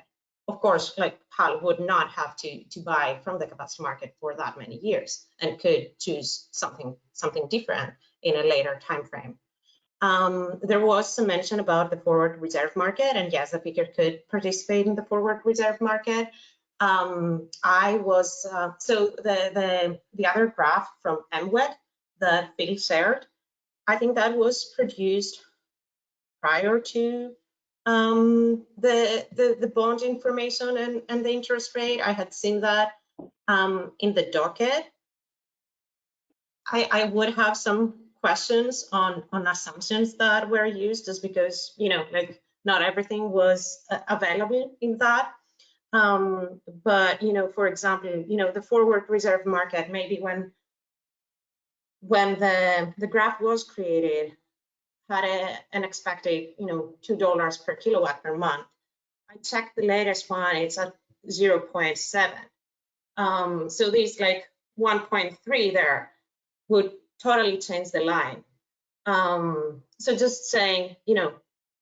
Of course, like HAL would not have to buy from the capacity market for that many years and could choose something different in a later time frame. There was some mention about the forward reserve market, and yes, the picker could participate in the forward reserve market. So the other graph from MWEC that Phil shared, I think that was produced prior to the bond information and the interest rate. I had seen that in the docket. I would have some questions on assumptions that were used, just because like not everything was available in that. But for example, the forward reserve market, maybe when the graph was created, had an expected $2 per kilowatt per month. I checked the latest one, it's at 0.7. So these like 1.3 there would totally change the line. So just saying,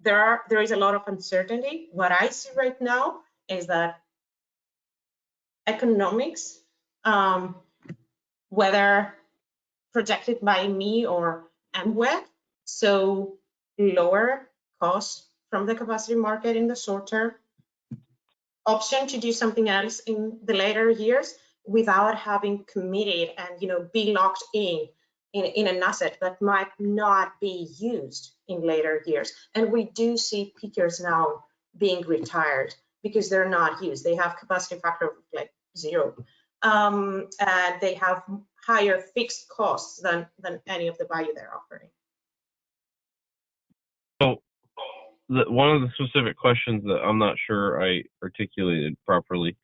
there is a lot of uncertainty. What I see right now is that economics, whether projected by me or MWEC, so lower costs from the capacity market in the short term, option to do something else in the later years without having committed and be locked in an asset that might not be used in later years. And we do see peakers now being retired because they're not used. They have capacity factor of like 0, and they have higher fixed costs than any of the value they're offering. So one of the specific questions that I'm not sure I articulated properly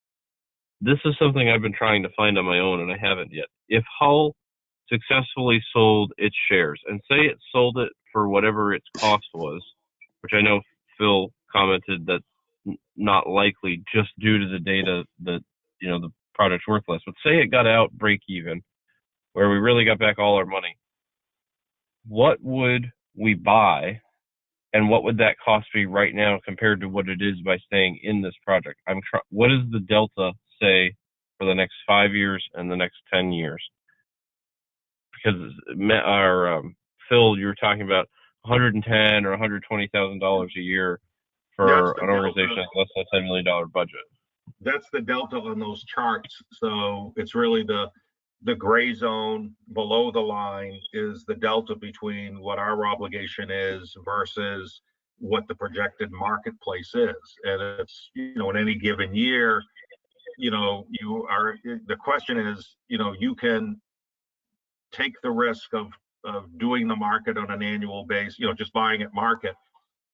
this is something I've been trying to find on my own and I haven't yet. If Hull successfully sold its shares, and say it sold it for whatever its cost was, which I know Phil commented that not likely just due to the data that, you know, the project's worth less, but say it got out break even, where we really got back all our money, what would we buy and what would that cost be right now compared to what it is by staying in this project? What is the delta, say, for the next 5 years and the next 10 years? Because our Phil, you were talking about $110,000 or $120,000 a year for an organization with less than a $10 million budget. That's the delta on those charts. So it's really the gray zone below the line is the delta between what our obligation is versus what the projected marketplace is. And it's, you know, in any given year, you know, the question is, you know, you can take the risk of doing the market on an annual basis, you know, just buying at market,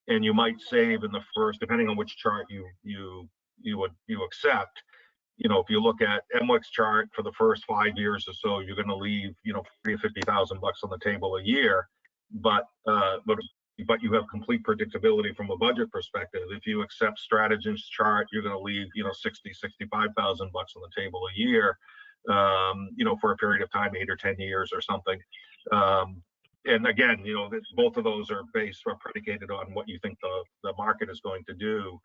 and you might save in the first, depending on which chart you accept. You know, if you look at MWEC's chart for the first 5 years or so, you're going to leave, you know, $40,000 or $50,000 on the table a year, but you have complete predictability from a budget perspective. If you accept Strategen's chart, you're going to leave, you know, $60,000, $65,000 on the table a year, you know, for a period of time, 8 or 10 years or something. And again, you know, both of those are based or predicated on what you think the market is going to do.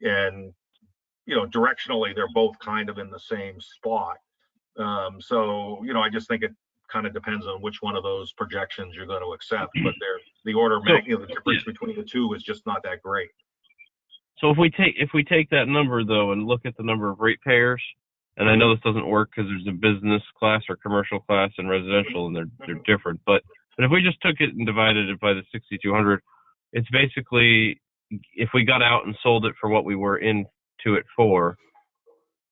And, you know, directionally, they're both kind of in the same spot. So, you know, I just think it kind of depends on which one of those projections you're going to accept, but the order of magnitude, the difference between the two is just not that great. So if we take that number though and look at the number of ratepayers, and I know this doesn't work because there's a business class or commercial class and residential, and they're different, but if we just took it and divided it by the 6,200, it's basically, if we got out and sold it for what we were into it for,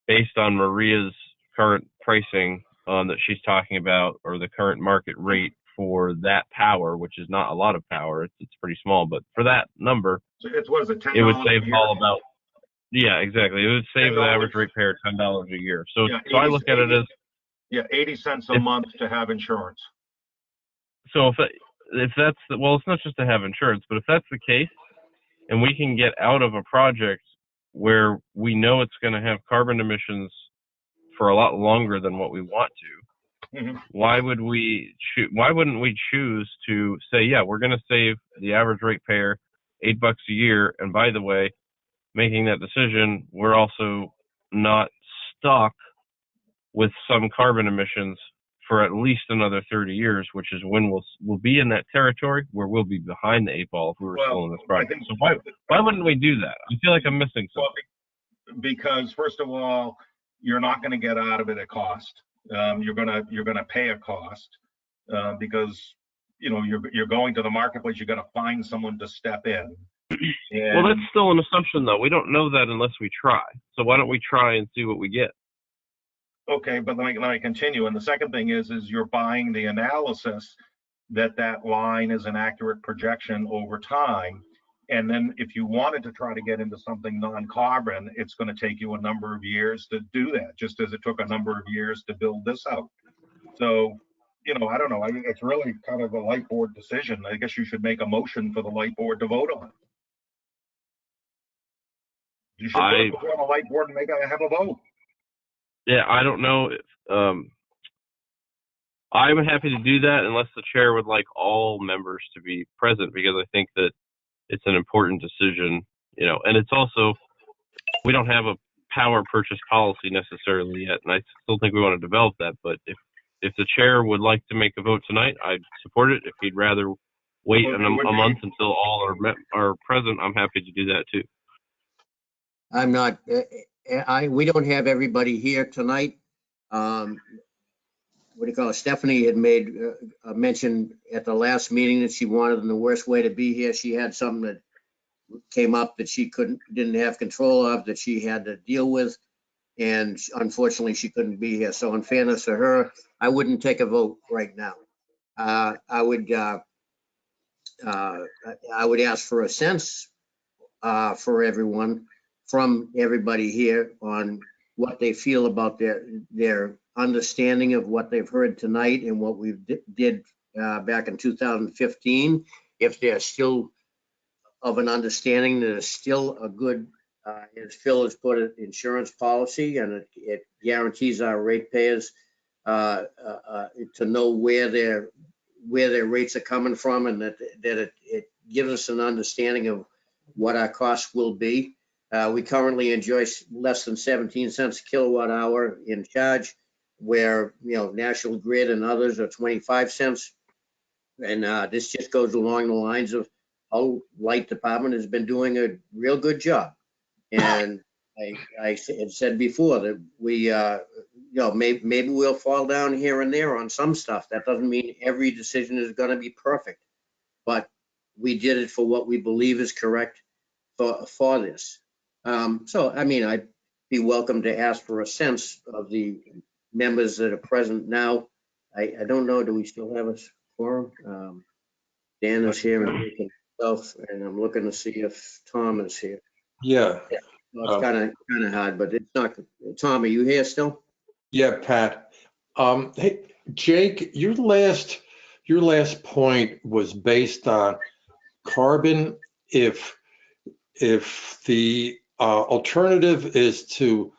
based on Maria's current pricing that she's talking about, or the current market rate for that power, which is not a lot of power, it's pretty small, but for that number, so it's, what is it, $10 it would save a year? all about, yeah, exactly. It would save the average ratepayer $10 a year. So, Yeah, so I look at it as, yeah, 80 cents a month to have insurance. so if that's well, it's not just to have insurance, but if that's the case, and we can get out of a project where we know it's going to have carbon emissions for a lot longer than what we want to, why wouldn't we choose to say, yeah, we're going to save the average ratepayer $8 a year, and by the way, making that decision, we're also not stuck with some carbon emissions for at least another 30 years, which is when we'll be in that territory where we'll be behind the 8 ball if we were still in this project. So why wouldn't we do that? I feel like I'm missing something. Well, because first of all, you're not going to get out of it at cost. You're gonna pay a cost because, you know, you're going to the marketplace. You got to find someone to step in. And, well, that's still an assumption, though. We don't know that unless we try. So why don't we try and see what we get? okay, but let me continue. And the second thing is you're buying the analysis that line is an accurate projection over time. And then if you wanted to try to get into something non-carbon, it's going to take you a number of years to do that, just as it took a number of years to build this out. So, you know, I don't know. I mean, it's really kind of a light board decision. I guess you should make a motion for the light board to vote on. You should put it before the light board and have a vote. Yeah, I don't know if I'm happy to do that unless the chair would like all members to be present, because I think that it's an important decision, you know, and it's also, we don't have a power purchase policy necessarily yet, and I still think we want to develop that. But if the chair would like to make a vote tonight, I'd support it. If he'd rather wait a month until all are present, I'm happy to do that too. I'm not, we don't have everybody here tonight. What do you call it? Stephanie had made a mention at the last meeting that she wanted in the worst way to be here. She had something that came up that she didn't have control of, that she had to deal with. And unfortunately, she couldn't be here. So in fairness to her, I wouldn't take a vote right now. I would ask for a sense for everyone, from everybody here, on what they feel about their understanding of what they've heard tonight and what we did back in 2015. If they're still of an understanding that it's still a good, as Phil has put it, insurance policy, and it guarantees our ratepayers to know where their rates are coming from, and that it gives us an understanding of what our costs will be. We currently enjoy less than 17 cents a kilowatt hour in charge, where, National Grid and others are 25 cents. And this just goes along the lines of how Light Department has been doing a real good job. And I had said before that we, maybe we'll fall down here and there on some stuff. That doesn't mean every decision is going to be perfect, but we did it for what we believe is correct for this. So, I mean, I'd be welcome to ask for a sense of the members that are present now. I don't know, do we still have a quorum? Dan is here and Rick himself, and I'm looking to see if Tom is here. Yeah. Well, it's kind of hard, but it's not. Tom, are you here still? Yeah, Pat. Hey, Jake, your last point was based on carbon. If the alternative is to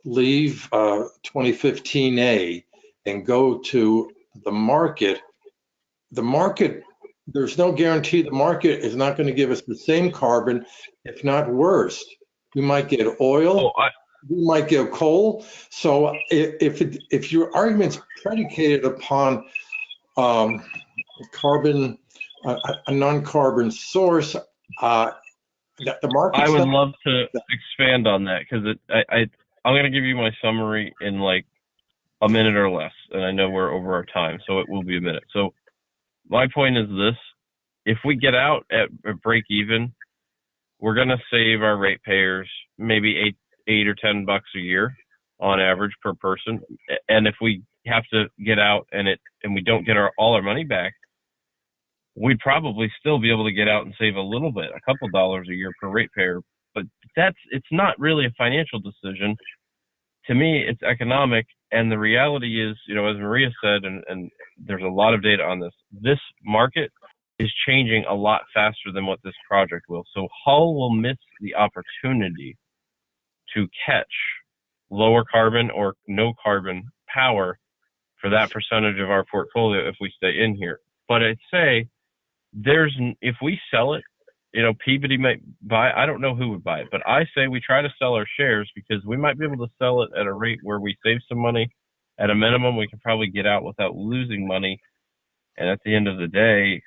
leave 2015A and go to the market, there's no guarantee the market is not going to give us the same carbon, if not worse. We might get oil, we might get coal. So if your argument's predicated upon carbon, a non-carbon source, the market. I would love to expand on that, because I'm going to give you my summary in like a minute or less, and I know we're over our time, so it will be a minute. So my point is this: if we get out at break even, we're going to save our ratepayers maybe $8 or $10 a year on average per person. And if we have to get out and we don't get all our money back, we'd probably still be able to get out and save a little bit, a couple dollars a year per ratepayer. But it's not really a financial decision. To me, it's economic. And the reality is, as Maria said, and there's a lot of data on this market is changing a lot faster than what this project will. So Hull will miss the opportunity to catch lower carbon or no carbon power for that percentage of our portfolio if we stay in here. But I'd say if we sell it, Peabody might buy, I don't know who would buy it, but I say we try to sell our shares, because we might be able to sell it at a rate where we save some money. At a minimum, we can probably get out without losing money. And at the end of the day,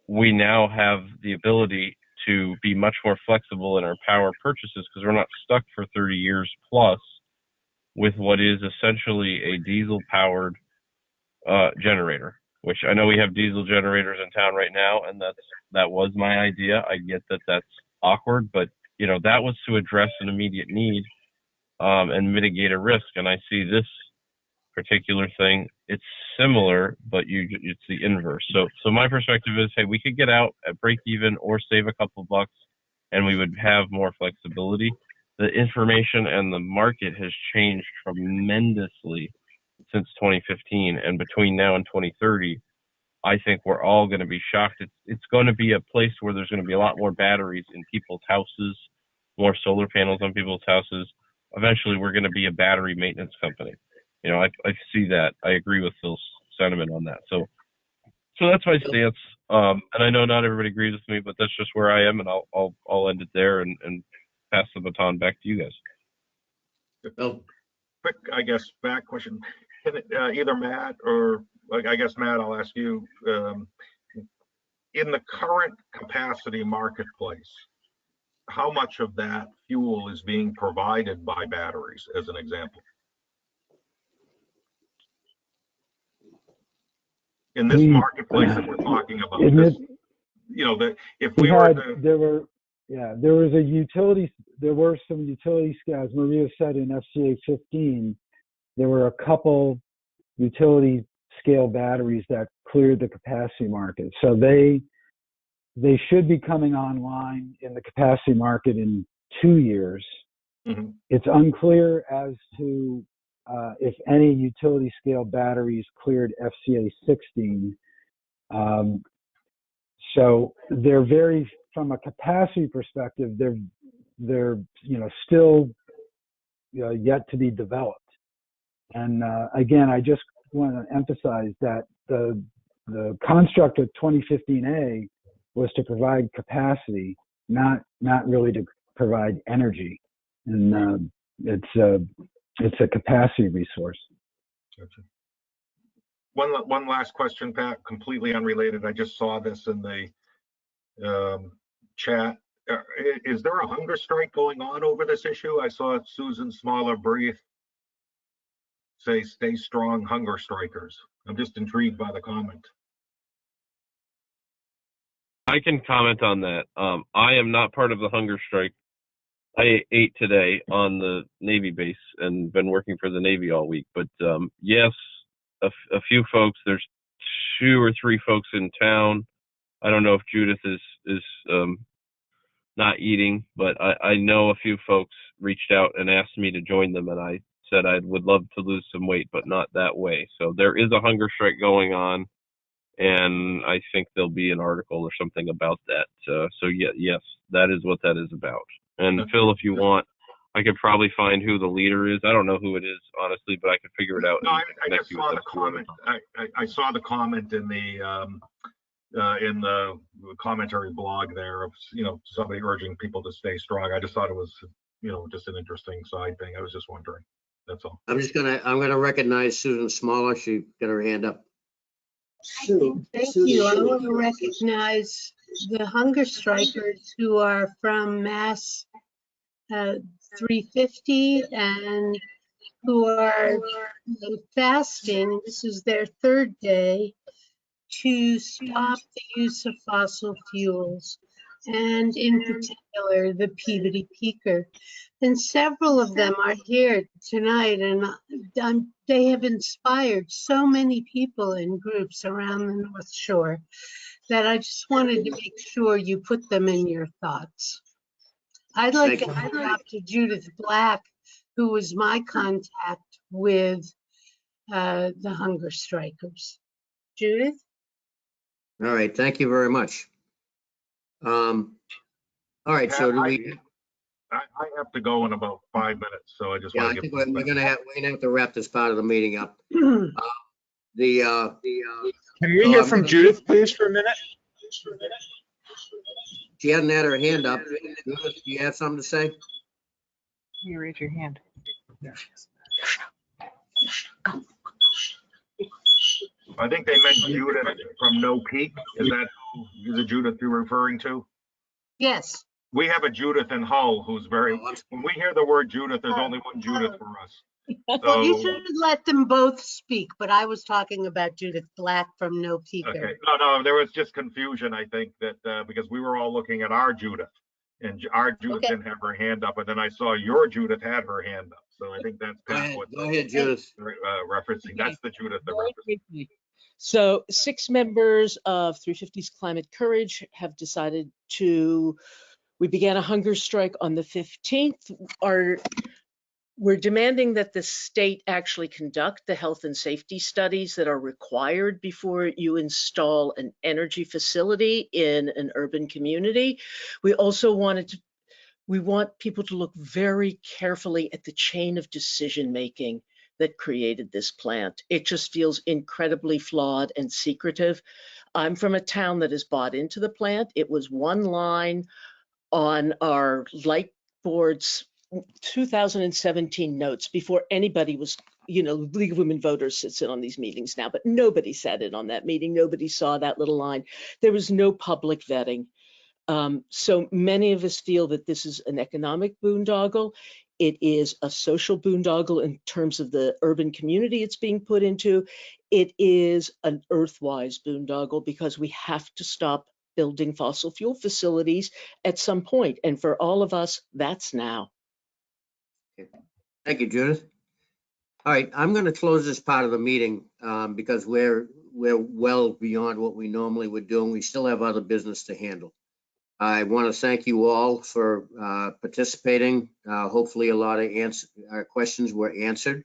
we now have the ability to be much more flexible in our power purchases, because we're not stuck for 30 years plus with what is essentially a diesel-powered generator, which I know we have diesel generators in town right now, and that was my idea. I get that that's awkward, but that was to address an immediate need and mitigate a risk. And I see this particular thing, it's similar, but it's the inverse. So my perspective is, hey, we could get out at break even or save a couple bucks, and we would have more flexibility. The information and the market has changed tremendously since 2015, and between now and 2030, I think we're all going to be shocked. It's going to be a place where there's going to be a lot more batteries in people's houses, more solar panels on people's houses. Eventually, we're going to be a battery maintenance company. I see that. I agree with Phil's sentiment on that. So that's my stance. And I know not everybody agrees with me, but that's just where I am, and I'll end it there and pass the baton back to you guys. Quick, I guess, back question. Either Matt or, I guess, Matt, I'll ask you. In the current capacity marketplace, how much of that fuel is being provided by batteries, as an example? In this marketplace that we're talking about, that if we were to... There were some utility scale, as Maria said, in FCA 15, there were a couple utility scale batteries that cleared the capacity market. So they should be coming online in the capacity market in 2 years. Mhm. It's unclear as to if any utility scale batteries cleared FCA 16. So they're very, from a capacity perspective, they're still yet to be developed. And again, I just want to emphasize that the construct of 2015A was to provide capacity, not really to provide energy. And it's a capacity resource. Gotcha. One last question, Pat, completely unrelated. I just saw this in the chat. Is there a hunger strike going on over this issue? I saw Susan Smaller brief say, "Stay strong, hunger strikers." I'm just intrigued by the comment. I can comment on that. I am not part of the hunger strike. I ate today on the Navy base and been working for the Navy all week. But yes, a few folks. There's 2 or 3 folks in town. I don't know if Judith is not eating, but I know a few folks reached out and asked me to join them, and I said I would love to lose some weight, but not that way. So there is a hunger strike going on, and I think there'll be an article or something about that. So yes, that is what that is about. And Phil, if you want, I could probably find who the leader is. I don't know who it is, honestly, but I could figure it out. No, I just saw the comment. I saw the comment in the commentary blog there of, somebody urging people to stay strong. I just thought it was, just an interesting side thing. I was just wondering. That's all. I'm gonna recognize Susan Smaller. She got her hand up. Thank you. I want to recognize the hunger strikers who are from Mass 350 and who are fasting. This is their 3rd day to stop the use of fossil fuels, and in particular the Peabody Peaker. And several of them are here tonight, and they have inspired so many people in groups around the North Shore that I just wanted to make sure you put them in your thoughts. I'd like to hand it off to Judith Black, who was my contact with the hunger strikers. Judith? All right, thank you very much. All right, Pat, so do we? I have to go in about 5 minutes, so I just Yeah, want I to think get. we're gonna have to wrap this part of the meeting up. Can we hear from Judith, please, for a minute? She hadn't had her hand up. Judith, do you have something to say? You raise your hand. I think they meant Judith from No Peak. Is that the Judith you're referring to? Yes. We have a Judith in Hull who's very, when we hear the word Judith, there's only one Judith for us. Well, you should let them both speak, but I was talking about Judith Black from No Peaker. Okay, no, there was just confusion, I think, that because we were all looking at our Judith, and our Judith didn't have her hand up, and then I saw your Judith had her hand up. So I think that's Go ahead, Judith. Referencing. That's the Judith they're referencing. So 6 members of 350's Climate Courage have decided we began a hunger strike on the 15th. We're demanding that the state actually conduct the health and safety studies that are required before you install an energy facility in an urban community. We also want people to look very carefully at the chain of decision making that created this plant. It just feels incredibly flawed and secretive. I'm from a town that has bought into the plant. It was one line on our light board's 2017 notes before anybody was, League of Women Voters sits in on these meetings now, but nobody said it on that meeting. Nobody saw that little line. There was no public vetting. So many of us feel that this is an economic boondoggle. It is a social boondoggle in terms of the urban community it's being put into. It is an earthwise boondoggle because we have to stop building fossil fuel facilities at some point. And for all of us, that's now. Thank you, Judith. All right, I'm going to close this part of the meeting because we're well beyond what we normally would do, and we still have other business to handle. I want to thank you all for participating. Hopefully a lot of questions were answered.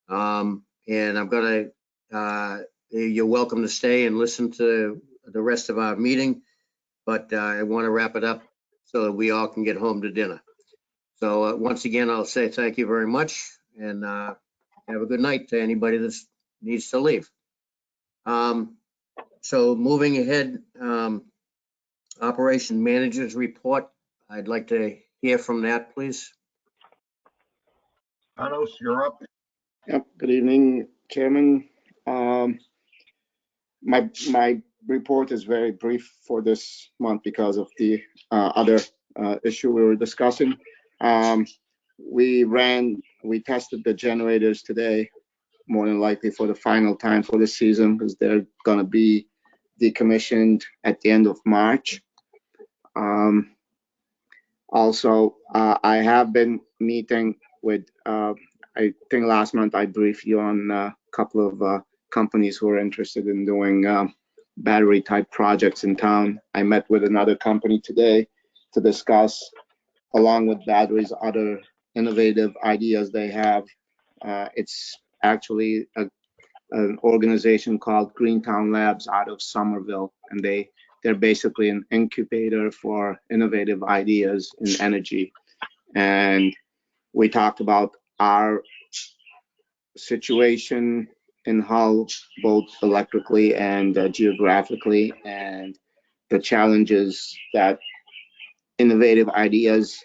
And I'm going to, you're welcome to stay and listen to the rest of our meeting, but I want to wrap it up so that we all can get home to dinner. So once again, I'll say thank you very much, and have a good night to anybody that needs to leave. So moving ahead, Operation Manager's Report. I'd like to hear from that, please. Panos, you're up. Yep, good evening, Chairman. My report is very brief for this month because of the other issue we were discussing. We tested the generators today, more than likely for the final time for the season, because they're gonna be decommissioned at the end of March. Also, I have been meeting with, I think last month I briefed you on a couple of companies who are interested in doing battery type projects in town. I met with another company today to discuss, along with batteries, other innovative ideas they have. It's actually an organization called Greentown Labs out of Somerville, and they're basically an incubator for innovative ideas in energy. And we talked about our situation in Hull, both electrically and geographically, and the challenges that innovative ideas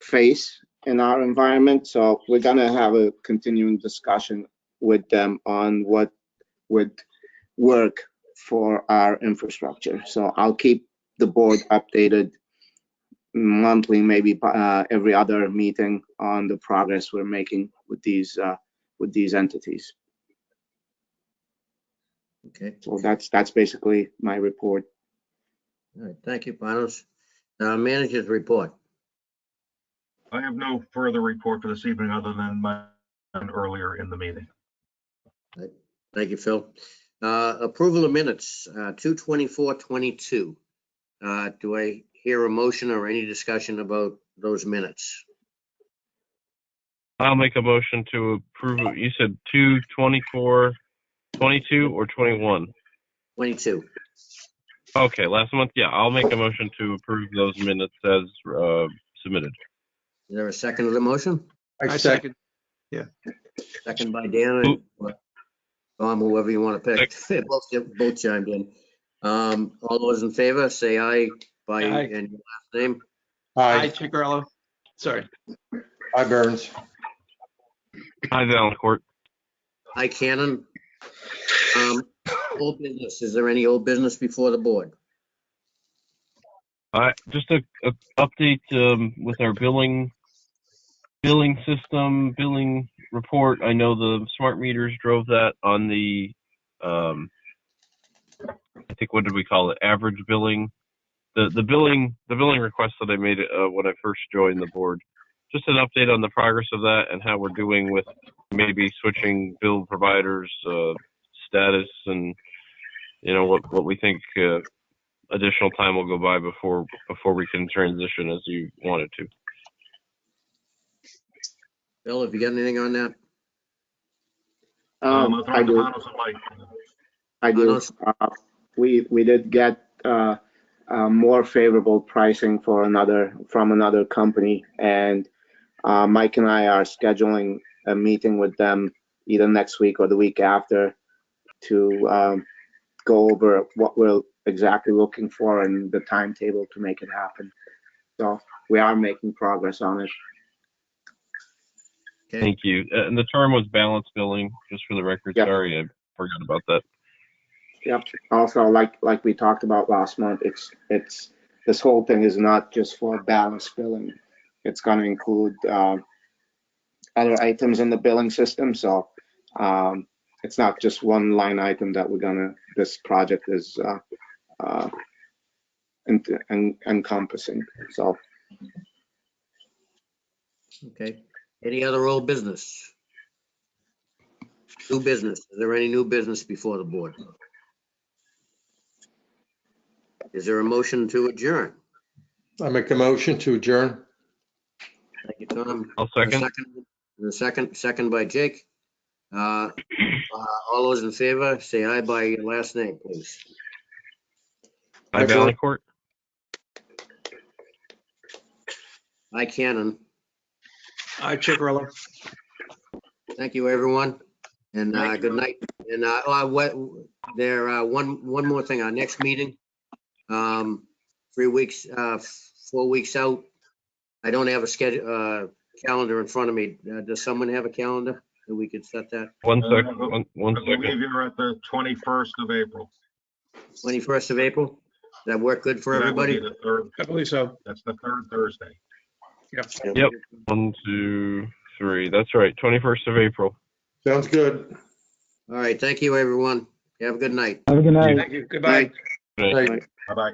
face in our environment. So we're gonna have a continuing discussion with them on what would work for our infrastructure. So I'll keep the board updated monthly, maybe every other meeting, on the progress we're making with these entities. Okay. So that's basically my report. All right. Thank you, Panos. Manager's Report. I have no further report for this evening other than my earlier in the meeting. Thank you, Phil. Approval of minutes, 2/24/22. Do I hear a motion or any discussion about those minutes? I'll make a motion to approve. You said 2/24/22 or 21? 22. Okay, last month. Yeah, I'll make a motion to approve those minutes as submitted. Is there a second to the motion? I second. Yeah. Second by Dan and Tom, whoever you want to pick. both chimed in. All those in favor, say aye by and your last name. Hi, Chicarello. Sorry. Hi, Burns. Hi, Valancourt. Hi, Cannon. Old business. Is there any old business before the board? Just a update with our billing system, billing report. I know the smart meters drove that on the, I think, what did we call it? Average billing. The billing request that I made when I first joined the board. Just an update on the progress of that and how we're doing with maybe switching bill providers, status, and what we think additional time will go by before we can transition as you wanted to. Bill, have you got anything on that? I do. We did get more favorable pricing from another company, and Mike and I are scheduling a meeting with them either next week or the week after to go over what we're exactly looking for and the timetable to make it happen. So we are making progress on it. Okay. Thank you. And the term was balance billing, just for the record. Yep. Sorry, I forgot about that. Yep. Also, like we talked about last month, it's this whole thing is not just for balance billing. It's going to include other items in the billing system. So it's not just one line item that this project is encompassing. So. Okay. Any other old business? New business. Is there any new business before the board? Is there a motion to adjourn? I make a motion to adjourn. Thank you, Tom. I'll second. Second by Jake. All those in favor, say aye by your last name, please. Hi, Valancourt. Aye, Cannon. Hi, Chicarello. Thank you, everyone, and good night. And one more thing, our next meeting, 3 weeks, 4 weeks out. I don't have a schedule, calendar in front of me. Does someone have a calendar that we could set that? One second. One I believe second. you're at the 21st of April. 21st of April? Does that work good for So that would be everybody? the third- I believe so. That's the third Thursday. Yep. 1, 2, 3. That's right. 21st of April. Sounds good. All right, thank you, everyone. Have a good night. Have a good night. Thank you. Goodbye. Good night. Right. Bye-bye.